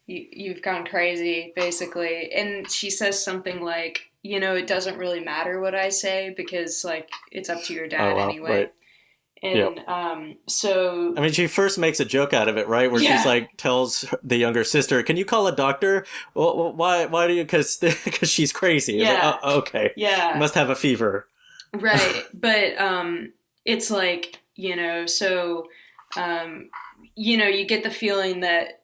you've gone crazy, basically. And she says something like, it doesn't really matter what I say because, like, it's up to your dad anyway. Right. And so... I mean, she first makes a joke out of it, right? Where she's like, tells the younger sister, can you call a doctor? Well, why do you... Because she's crazy. Yeah. Like, oh, okay. Yeah. Must have a fever. Right. But it's like, so, you get the feeling that,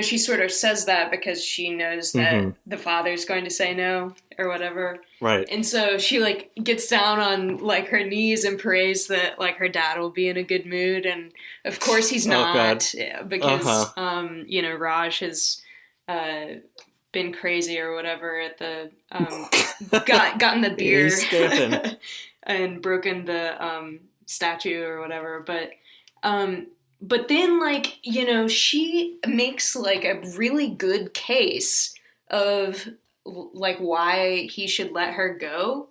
she sort of says that because she knows that the father's going to say no or whatever. Right. And so she like gets down on like her knees and prays that like her dad will be in a good mood. And of course he's not, because, Raj has been crazy or whatever at the, gotten the beer and broken the statue or whatever. But then, like, she makes, like, a really good case of, like, why he should let her go,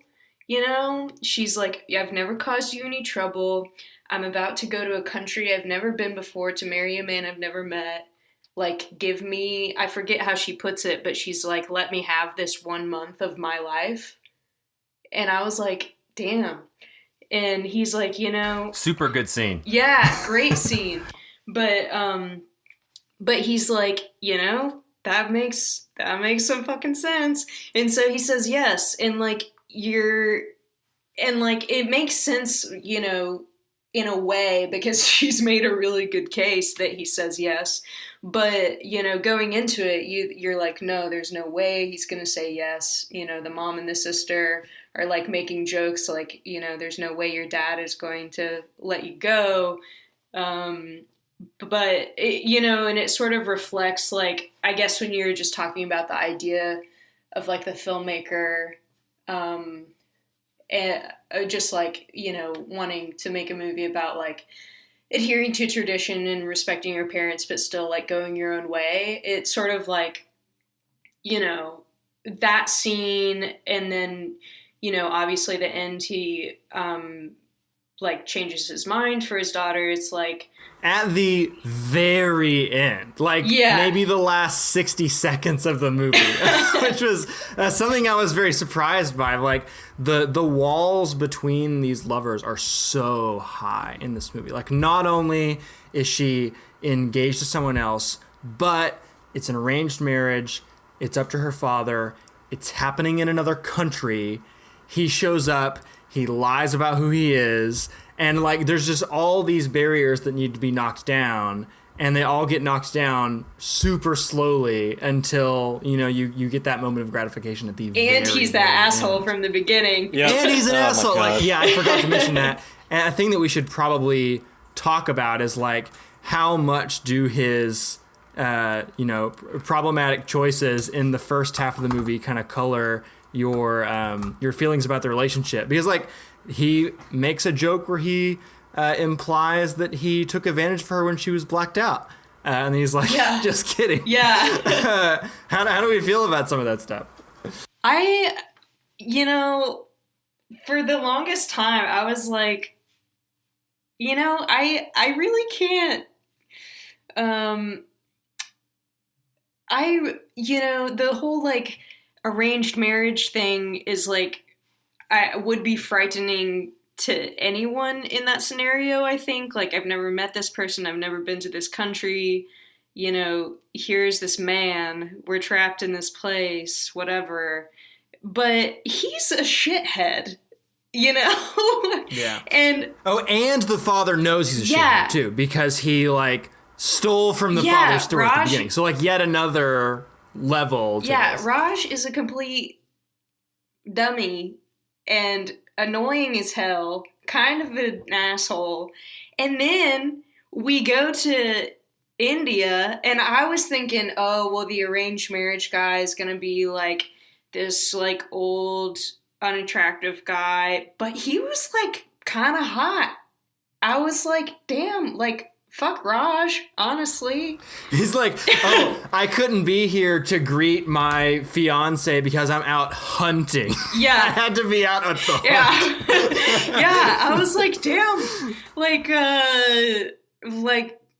She's like, I've never caused you any trouble. I'm about to go to a country I've never been before to marry a man I've never met. Like, give me, I forget how she puts it, but she's like, let me have this 1 month of my life. And I was like, damn. And he's like, super good scene. Yeah, great scene. But he's like, that makes some fucking sense. And so he says yes. And like it makes sense, in a way, because she's made a really good case that he says yes. But, going into it, you're like, no, there's no way he's going to say yes. The mom and the sister are like making jokes like, there's no way your dad is going to let you go. But, and it sort of reflects, like, I guess when you're just talking about the idea of, like, the filmmaker, and just, like, wanting to make a movie about, like, adhering to tradition and respecting your parents, but still, like, going your own way. It's sort of like, that scene, and then, obviously the end, he, like, changes his mind for his daughter. It's like... At the very end, like maybe the last 60 seconds of the movie, which was something I was very surprised by. Like the walls between these lovers are so high in this movie. Like not only is she engaged to someone else, but it's an arranged marriage. It's up to her father. It's happening in another country. He shows up. He lies about who he is. And, like, there's just all these barriers that need to be knocked down, and they all get knocked down super slowly until, you get that moment of gratification at the And he's that asshole end. From the beginning. Yep. And he's an asshole. Like, I forgot to mention that. And a thing that we should probably talk about is, like, how much do his, problematic choices in the first half of the movie kind of color your feelings about the relationship. Because, like... He makes a joke where he implies that he took advantage of her when she was blacked out. And he's like, just kidding. Yeah. How do we feel about some of that stuff? For the longest time, I was like, I really can't. The whole, like, arranged marriage thing is, like, would be frightening to anyone in that scenario, I think. Like, I've never met this person. I've never been to this country. You know, here's this man. We're trapped in this place, whatever. But he's a shithead, you know? Yeah. And the father knows he's a shithead, too, because he, like, stole from the father's store at the beginning. So, like, yet another level to this. Raj is a complete dummy and annoying as hell, kind of an asshole. And then we go to India, and I was thinking, oh, well, the arranged marriage guy is going to be, like, this, like, old, unattractive guy. But he was, like, kind of hot. I was like, damn, like, fuck Raj, honestly. He's like, oh, I couldn't be here to greet my fiance because I'm out hunting. Yeah. I had to be out at the hunt. Yeah, I was like, damn, like,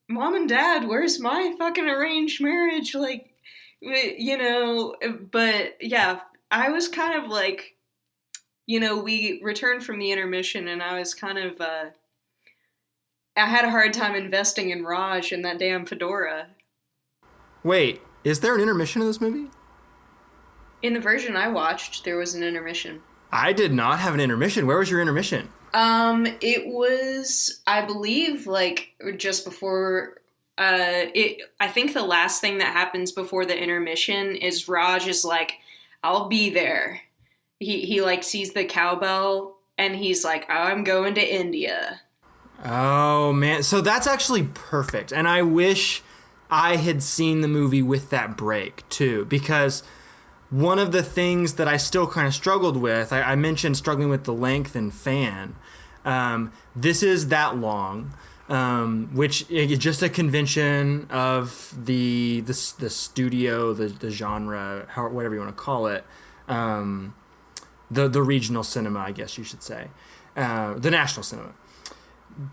mom and dad, where's my fucking arranged marriage? Like, you know, but yeah, I was kind of like, you know, we returned from the intermission and I was kind of, I had a hard time investing in Raj and that damn fedora. Wait, is there an intermission in this movie? In the version I watched, there was an intermission. I did not have an intermission. Where was your intermission? It was, I believe, like, just before, I think the last thing that happens before the intermission is Raj is like, I'll be there. He like, sees the cowbell, and he's like, I'm going to India. Oh, man. So that's actually perfect. And I wish I had seen the movie with that break, too, because one of the things that I still kind of struggled with, I mentioned struggling with the length and fan. This is that long, which is just a convention of the studio, the genre, whatever you want to call it, the regional cinema, I guess you should say, the national cinema.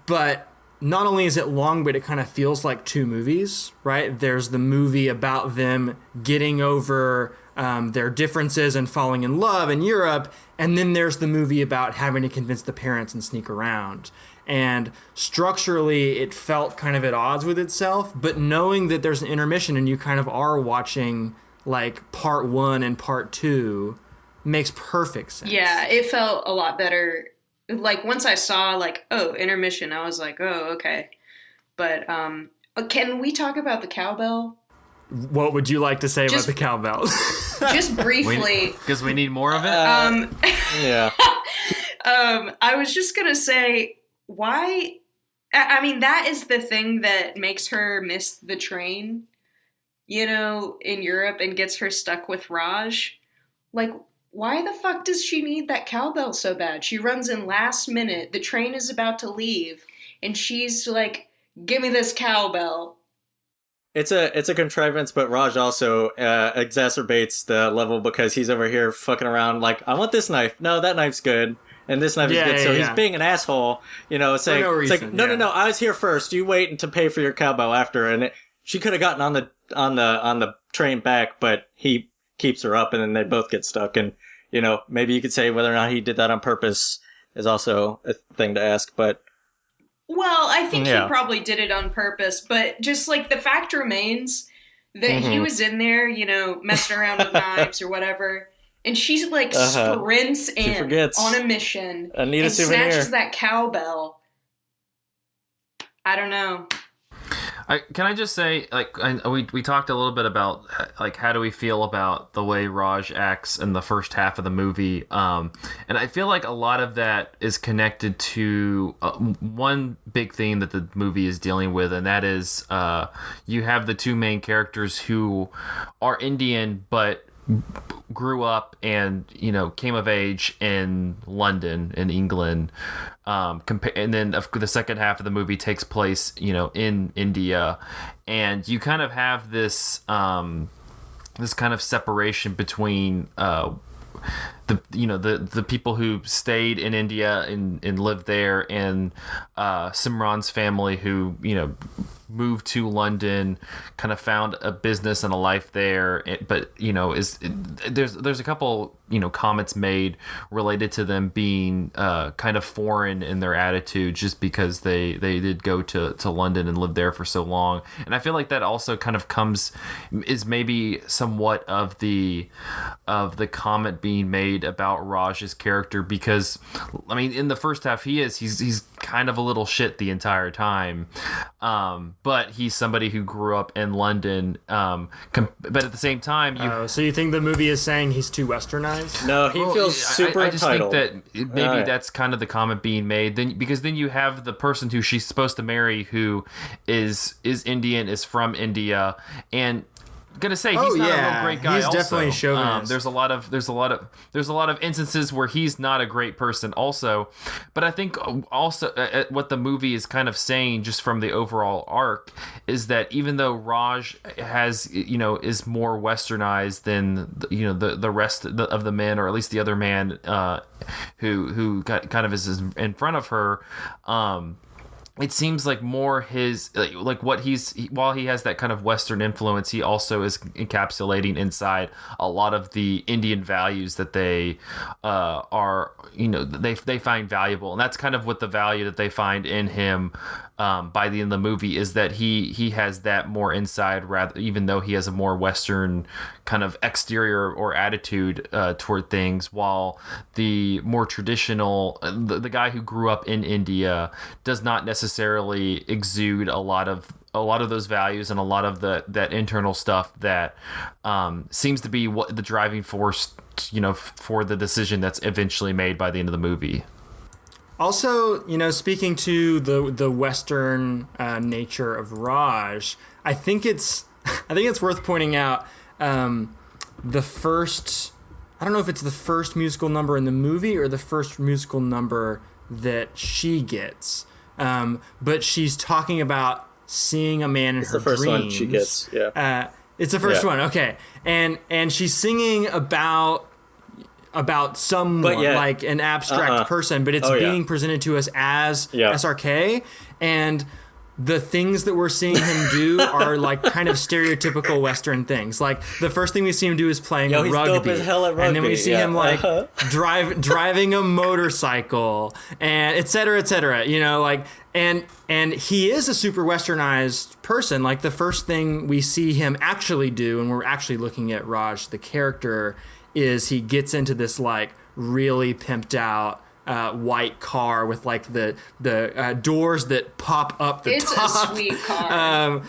But not only is it long, but it kind of feels like two movies, right? There's the movie about them getting over their differences and falling in love in Europe, and then there's the movie about having to convince the parents and sneak around. And structurally, it felt kind of at odds with itself, but knowing that there's an intermission and you kind of are watching like part one and part two makes perfect sense. Yeah, it felt a lot better. Like, once I saw, like, oh, intermission, I was like, oh, okay. But can we talk about the cowbell? What would you like to say about the cowbell? Just briefly. Because we need more of it? Yeah. I was just going to say, why? I mean, that is the thing that makes her miss the train, you know, in Europe and gets her stuck with Raj. Like, why the fuck does she need that cowbell so bad? She runs in last minute. The train is about to leave. And she's like, give me this cowbell. It's a contrivance, but Raj also exacerbates the level because he's over here fucking around like, I want this knife. No, that knife's good. And this knife is good. So he's being an asshole, you know, saying, it's like, no, I was here first. You wait to pay for your cowbell after. And she could have gotten on the train back, but he keeps her up and then they both get stuck. And, you know, maybe you could say whether or not he did that on purpose is also a thing to ask, but. Well, I think he probably did it on purpose, but just like the fact remains that he was in there, you know, messing around with knives or whatever. And she's like sprints in on a mission and snatches that cowbell. I don't know. Can I just say, like, we talked a little bit about, like, how do we feel about the way Raj acts in the first half of the movie, and I feel like a lot of that is connected to one big theme that the movie is dealing with, and that is you have the two main characters who are Indian, but grew up and, you know, came of age in London, in England, and then the second half of the movie takes place, you know, in India, and you kind of have this this kind of separation between the people who stayed in India and lived there, and Simran's family, who, you know, moved to London, kind of found a business and a life there, but there's a couple comments made related to them being kind of foreign in their attitude just because they did go to London and live there for so long. And I feel like that also kind of is maybe somewhat of the comment being made about Raj's character, because I mean in the first half he's kind of a little shit the entire time, but he's somebody who grew up in London, but at the same time so you think the movie is saying he's too westernized? No, he feels super I just entitled. think that maybe that's kind of the comment being made. Because then you have the person who she's supposed to marry who is Indian, is from India, and gonna say he's not a real great guy. He's also. definitely chauvinist. There's a lot of instances where he's not a great person also, but I think also what the movie is kind of saying just from the overall arc is that even though Raj has is more westernized than the rest of the men, or at least the other man who kind of is in front of her, it seems like more his like what while he has that kind of Western influence, he also is encapsulating inside a lot of the Indian values that they are they find valuable, and that's kind of what the value that they find in him by the end of the movie is that he has that more inside, rather even though he has a more Western kind of exterior or attitude toward things, while the more traditional the guy who grew up in India does not necessarily exude a lot of those values and a lot of that internal stuff that seems to be what the driving force for the decision that's eventually made by the end of the movie. Also, speaking to the Western nature of Raj, I think it's worth pointing out the first. I don't know if it's the first musical number in the movie or the first musical number that she gets, but she's talking about seeing a man in her dreams. It's the first one she gets. Yeah. It's the first one. Okay, and she's singing about someone, like an abstract person, but it's being presented to us as SRK, and the things that we're seeing him do are like kind of stereotypical Western things. Like the first thing we see him do is playing he's rugby, dope as hell at rugby, and then we see him like driving a motorcycle, and et cetera, and he is a super Westernized person. Like the first thing we see him actually do, and we're actually looking at Raj the character, is he gets into this like really pimped out white car with like the doors that pop up the top. It's a sweet car.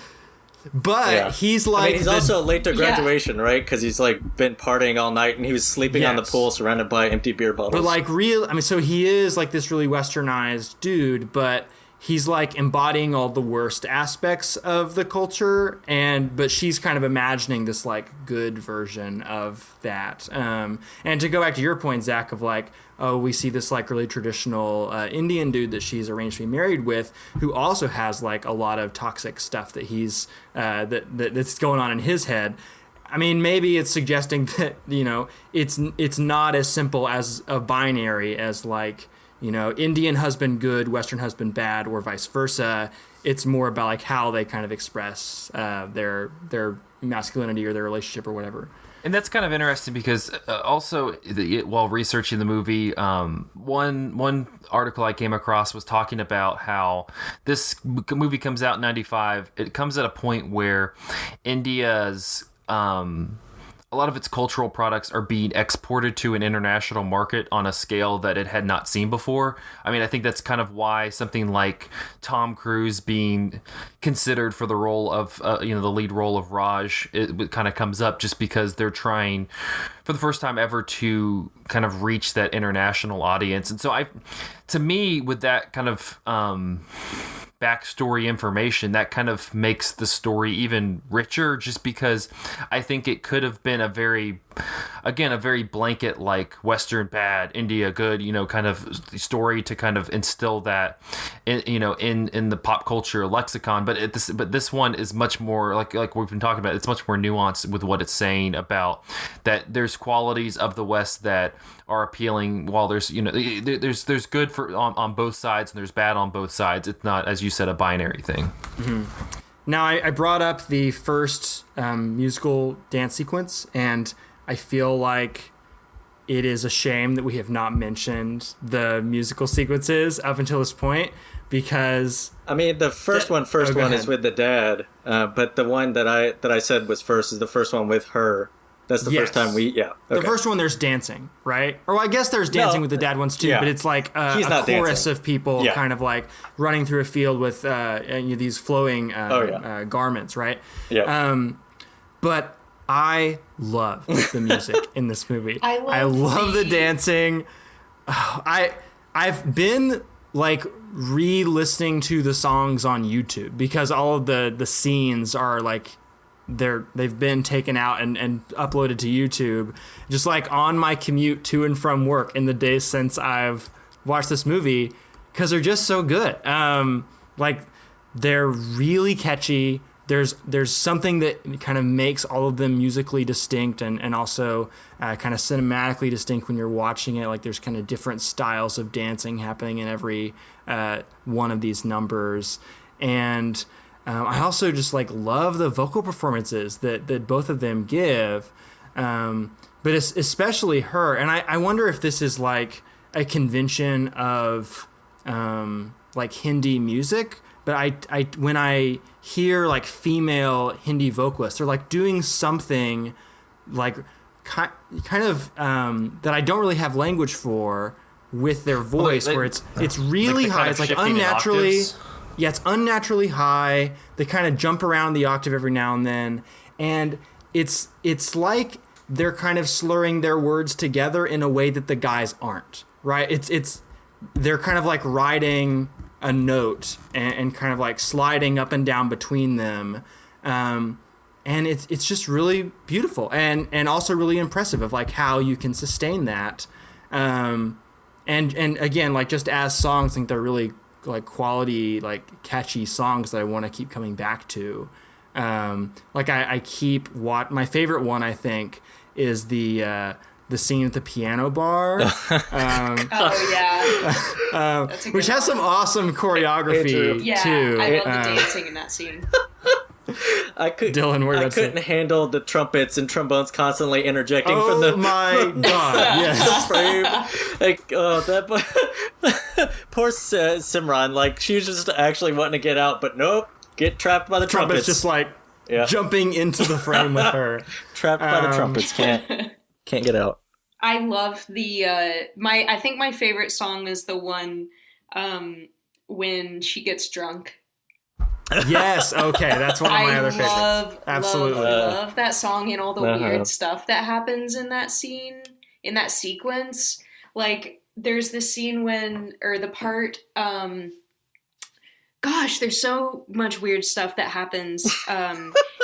But he's like, he's also late to graduation, right? Because he's like been partying all night, and he was sleeping on the pool surrounded by empty beer bottles. But like so he is like this really Westernized dude, but he's like embodying all the worst aspects of the culture, but she's kind of imagining this like good version of that. And to go back to your point, Zach, of like, oh, we see this like really traditional Indian dude that she's arranged to be married with, who also has like a lot of toxic stuff that he's that's going on in his head. I mean, maybe it's suggesting that it's not as simple as a binary as like, Indian husband good, Western husband bad, or vice versa. It's more about like how they kind of express their masculinity or their relationship or whatever. And that's kind of interesting because also while researching the movie, one article I came across was talking about how this movie comes out in 95. It comes at a point where India's a lot of its cultural products are being exported to an international market on a scale that it had not seen before. I mean, I think that's kind of why something like Tom Cruise being considered for the role of, the lead role of Raj, it kind of comes up just because they're trying for the first time ever to kind of reach that international audience. And so to me, with that kind of backstory information, that kind of makes the story even richer, just because I think it could have been a very blanket like Western bad, India good, kind of story to kind of instill that in the pop culture lexicon. But this one is much more like we've been talking about. It's much more nuanced with what it's saying about that. There's qualities of the West that are appealing, while there's there's good on both sides and there's bad on both sides. It's not, as you said, a binary thing. Mm-hmm. Now, I brought up the first musical dance sequence, and I feel like it is a shame that we have not mentioned the musical sequences up until this point, because I mean, the first one is with the dad, but the one that I said was first is the first one with her. That's the first time The first one, there's dancing, right? Or I guess there's dancing with the dad ones too, but it's like a chorus of people kind of like running through a field with these flowing garments, right? Yeah. But I love the music in this movie. I love the dancing. I've been like re-listening to the songs on YouTube because all of the scenes are like they've been taken out and uploaded to YouTube, just like on my commute to and from work in the days since I've watched this movie, because they're just so good. Like they're really catchy. There's something that kind of makes all of them musically distinct and also kind of cinematically distinct when you're watching it. Like there's kind of different styles of dancing happening in every one of these numbers. And I also just like love the vocal performances that both of them give. But it's especially her. And I wonder if this is like a convention of like Hindi music. But I when I hear like female Hindi vocalists, they're like doing something like kind of that I don't really have language for with their voice, where it's really like high. It's like unnaturally, it's unnaturally high. They kind of jump around the octave every now and then, and it's like they're kind of slurring their words together in a way that the guys aren't. Right? They're kind of like riding a note and kind of like sliding up and down between them, and it's just really beautiful and also really impressive of like how you can sustain that, and again, like just as songs, I think they're really like quality, like catchy songs that I want to keep coming back to. Like I keep my favorite one, I think, is the scene at the piano bar, which has some awesome choreography too. I love the dancing in that scene. I couldn't handle the trumpets and trombones constantly interjecting from the my god, yes. frame. Like that poor Simran, like she was just actually wanting to get out, but nope, get trapped by the trumpets. Just like jumping into the frame with her. Trapped by the trumpets, can't get out. I love the I think my favorite song is the one when she gets drunk. Yes, okay, that's one of my other favorites. Absolutely. Love that song and all the weird stuff that happens in that scene, in that sequence. Like there's the scene the part gosh, there's so much weird stuff that happens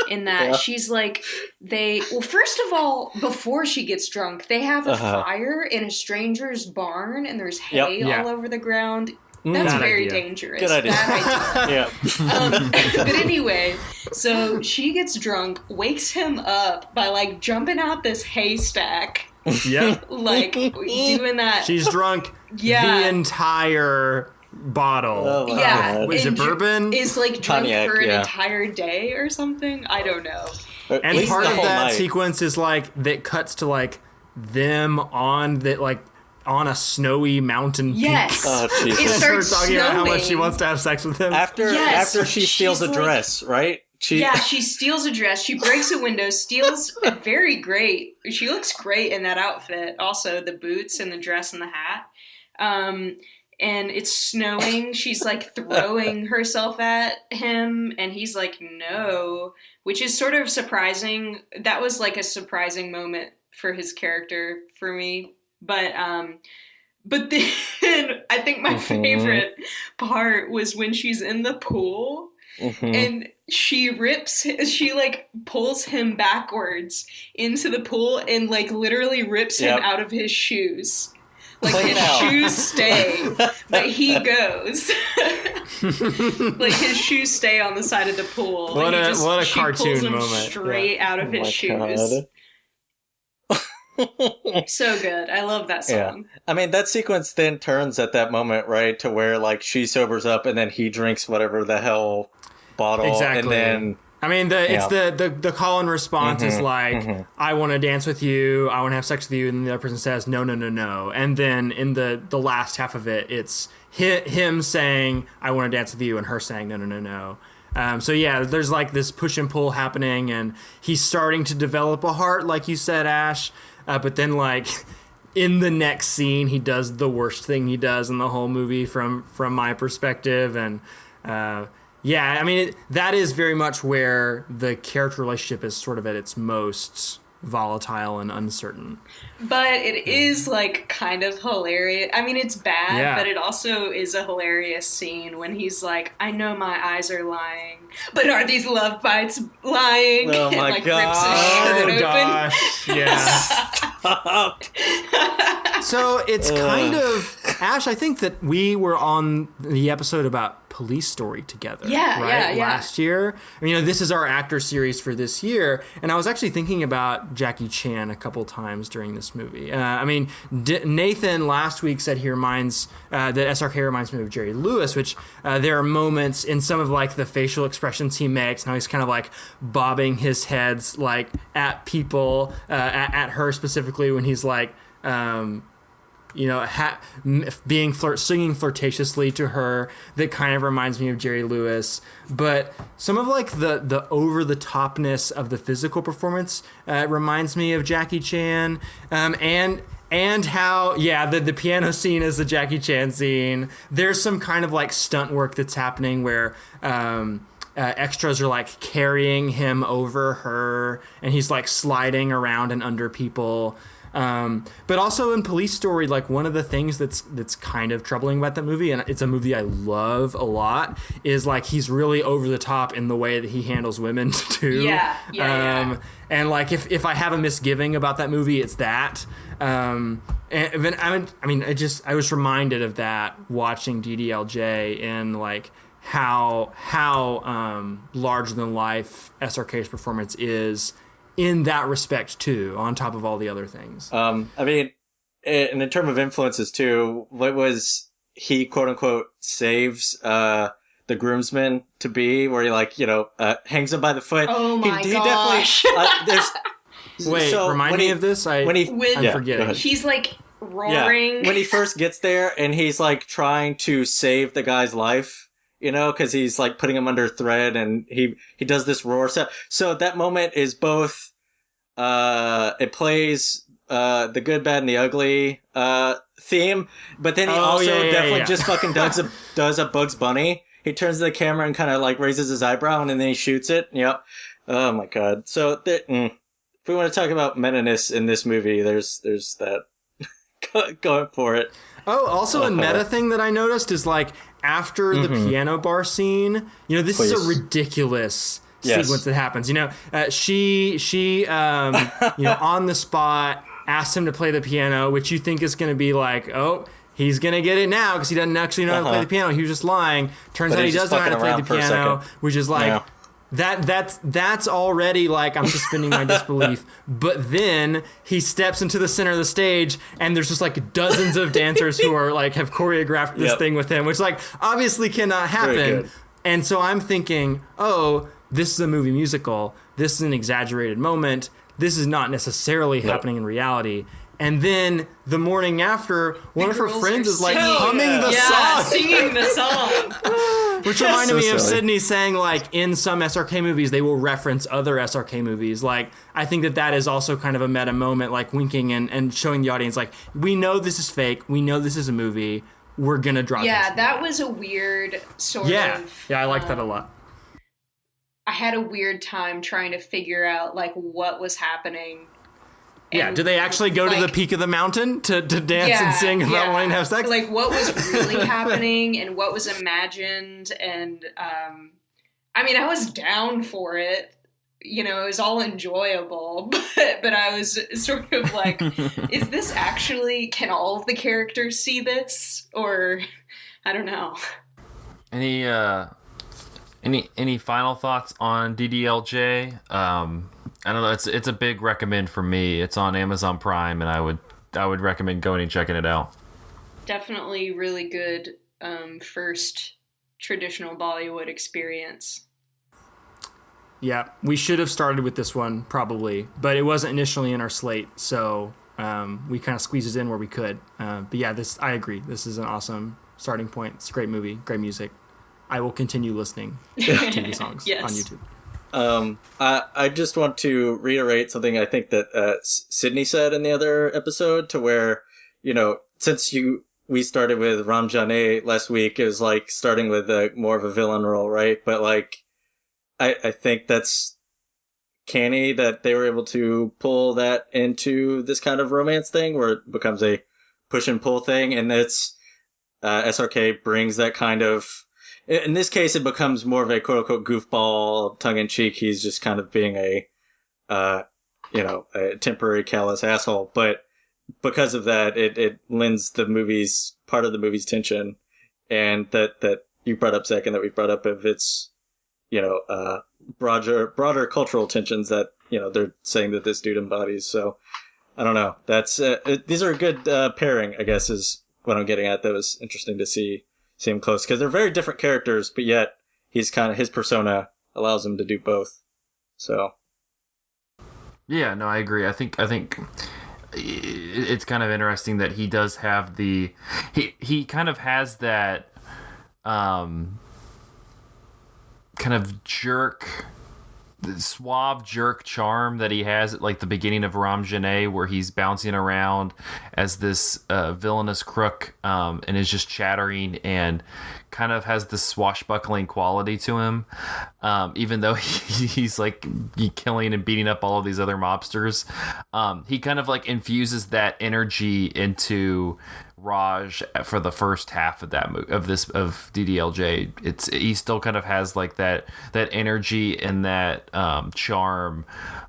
in that. She's like, first of all, before she gets drunk, they have a fire in a stranger's barn and there's hay all over the ground. That's very dangerous. Good idea. Bad idea. Yeah. But anyway, so she gets drunk, wakes him up by like jumping out this haystack. Yeah. Like doing that. She's drunk the entire bottle. Oh, wow. Yeah. Was it bourbon? Is like drunk Cognac, for an entire day or something? I don't know. And part of that sequence is like that cuts to like them on a snowy mountain peak. Yes. Oh, Jesus. It starts talking snowing. about how much she wants to have sex with him. After she steals a dress, right? She steals a dress. She breaks a window, steals a very great. She looks great in that outfit. Also, the boots and the dress and the hat. And it's snowing. She's like throwing herself at him, and he's like, no, which is sort of surprising. That was like a surprising moment for his character for me. But then I think my favorite part was when she's in the pool and she like pulls him backwards into the pool and like literally rips him out of his shoes. Like his shoes stay, but he goes. Like his shoes stay on the side of the pool. What a she cartoon pulls him moment! straight out of his shoes. So good. I love that song. Yeah. I mean, that sequence then turns at that moment, right, to where like she sobers up and then he drinks whatever the hell bottle. Exactly. And then... I mean, it's the call and response is like, I want to dance with you, I want to have sex with you, and the other person says, no, no, no, no. And then in the last half of it, it's him saying, I want to dance with you, and her saying, no, no, no, no. So yeah, there's like this push and pull happening, and he's starting to develop a heart, like you said, Ash. But then like in the next scene, he does the worst thing he does in the whole movie from my perspective, and yeah, I mean, that is very much where the character relationship is sort of at its most volatile and uncertain. But it is, like, kind of hilarious. I mean, it's bad, but it also is a hilarious scene when he's like, I know my eyes are lying, but are these love bites lying? Oh, my and, like, God. rips his shirt Gosh, yeah. So it's kind of... Ash, I think that we were on the episode about Police Story together. Last year. I mean, this is our actor series for this year, and I was actually thinking about Jackie Chan a couple times during this movie. I mean, Nathan last week said he reminds that SRK reminds me of Jerry Lewis, which there are moments in some of like the facial expressions he makes, and how he's kind of like bobbing his heads like at people, at her specifically when he's like. Singing flirtatiously to her, that kind of reminds me of Jerry Lewis. But some of like the over the topness of the physical performance reminds me of Jackie Chan, and how the piano scene is the Jackie Chan scene. There's some kind of like stunt work that's happening where extras are like carrying him over her, and he's like sliding around and under people. But also in Police Story, like one of the things that's kind of troubling about that movie, and it's a movie I love a lot, is like he's really over the top in the way that he handles women too. Yeah. And like if I have a misgiving about that movie, it's that. And I was reminded of that watching DDLJ and like how larger than life SRK's performance is in that respect too, on top of all the other things. I mean, and in terms of influences too, what was he quote unquote saves the groomsman to be, where he like hangs him by the foot. Oh my he gosh! Wait, so remind me of this. I'm forgetting. He's like roaring when he first gets there, and he's like trying to save the guy's life. Because he's like putting him under threat, and he does this roar stuff. So that moment is both, it plays the good, bad, and the ugly theme, but then he just fucking does a Bugs Bunny. He turns to the camera and kind of like raises his eyebrow, and then he shoots it. Yep. Oh my God. So if we want to talk about meta-ness in this movie, there's that. Going for it. Oh, also a meta thing that I noticed is like after the piano bar scene, this is a ridiculous sequence that happens. She on the spot asks him to play the piano, which you think is going to be like, oh, he's going to get it now because he doesn't actually know how to play the piano. He was just lying. Turns out he does know how to play the piano, which is like... Yeah. That's already like I'm suspending my disbelief. But then he steps into the center of the stage, and there's just like dozens of dancers who are like have choreographed this thing with him, which like obviously cannot happen. And so I'm thinking, oh, this is a movie musical. This is an exaggerated moment. This is not necessarily happening in reality. And then the morning after, one of her friends is like humming the song. Singing the song. Which reminded me of Sydney saying, like, in some SRK movies, they will reference other SRK movies. Like, I think that is also kind of a meta moment, like winking and showing the audience, like, we know this is fake. We know this is a movie. We're going to drop this. Yeah, that was a weird sort of... Yeah, I like that a lot. I had a weird time trying to figure out, like, what was happening. Yeah, do they actually go to the peak of the mountain to dance and sing about wanting to have sex? Like, what was really happening and what was imagined, and, I mean, I was down for it. It was all enjoyable, but I was sort of like, is this actually, can all of the characters see this? Or, I don't know. Any final thoughts on DDLJ? I don't know. It's a big recommend for me. It's on Amazon Prime, and I would recommend going and checking it out. Definitely really good first traditional Bollywood experience. Yeah, we should have started with this one probably, but it wasn't initially in our slate, so we kind of squeezed it in where we could. But yeah, I agree. This is an awesome starting point. It's a great movie, great music. I will continue listening to the songs on YouTube. I just want to reiterate something I think that Sydney said in the other episode, to where, since we started with Ram Jaane last week, it was like starting with more of a villain role, right? But like, I think that's canny that they were able to pull that into this kind of romance thing where it becomes a push and pull thing. And that's, SRK brings that kind of, in this case, it becomes more of a quote unquote goofball, tongue in cheek. He's just kind of being a temporary callous asshole. But because of that, it lends part of the movie's tension. And that you brought up, Zach, and that we brought up of its, broader cultural tensions that, they're saying that this dude embodies. So I don't know. That's, these are a good, pairing, I guess, is what I'm getting at. That was interesting to see him close, because they're very different characters, but yet he's kind of, his persona allows him to do both. So. Yeah, no, I agree. I think it's kind of interesting that he does have he kind of has that, kind of suave jerk charm that he has at like the beginning of Ram Jaane, where he's bouncing around as this villainous crook, and is just chattering and kind of has this swashbuckling quality to him, even though he's like killing and beating up all of these other mobsters. He kind of like infuses that energy into Raj for the first half of that of DDLJ. He still kind of has like that energy and that charm,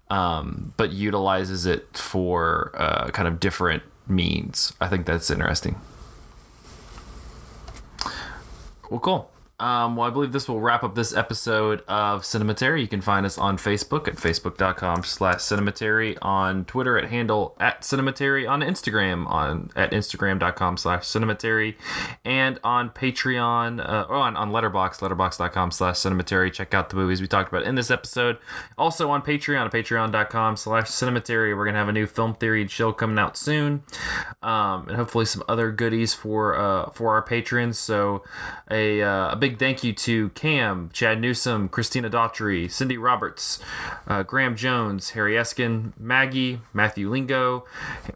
but utilizes it for kind of different means. I think that's interesting. Well, cool. Well, I believe this will wrap up this episode of Cinematary. You can find us on Facebook at facebook.com/Cinematary, on Twitter at handle @Cinematary, on Instagram at Instagram.com/Cinematary, and on Patreon, or on Letterboxd, letterboxd.com/Cinematary. Check out the movies we talked about in this episode. Also on Patreon, patreon.com/Cinematary. We're going to have a new Film Theory chill coming out soon, and hopefully some other goodies for our patrons. So a big thank you to Cam, Chad Newsom, Christina Daughtry, Cindy Roberts, Graham Jones, Harry Eskin, Maggie, Matthew Lingo,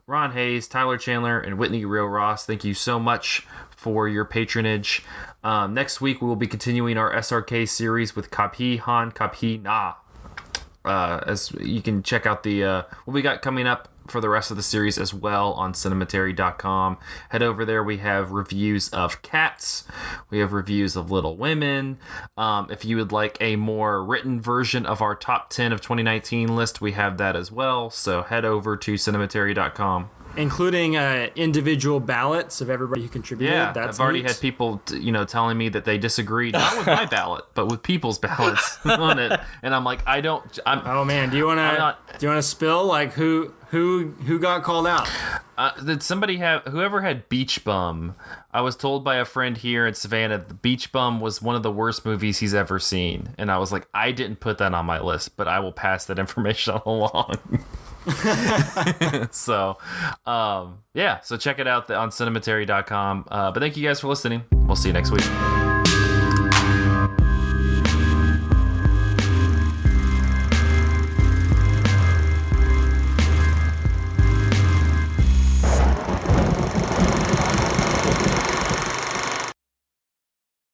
Ron Hayes, Tyler Chandler, and Whitney Real Ross. Thank you so much for your patronage. Next week, we will be continuing our SRK series with Kaphi Han Kaphi Na. As you can check out what we got coming up for the rest of the series as well on cinematary.com. Head over there. We have reviews of Cats. We have reviews of Little Women. If you would like a more written version of our top 10 of 2019 list, we have that as well. So head over to cinematary.com. Including individual ballots of everybody who contributed. Yeah, that's I've already had people, telling me that they disagreed, not with my ballot, but with people's ballots on it. And I'm like, oh man, do you want to spill like who got called out? Did somebody whoever had Beach Bum? I was told by a friend here in Savannah that Beach Bum was one of the worst movies he's ever seen, and I was like, I didn't put that on my list, but I will pass that information along. So so check it out on cinematary.com. But thank you guys for listening. We'll see you next week.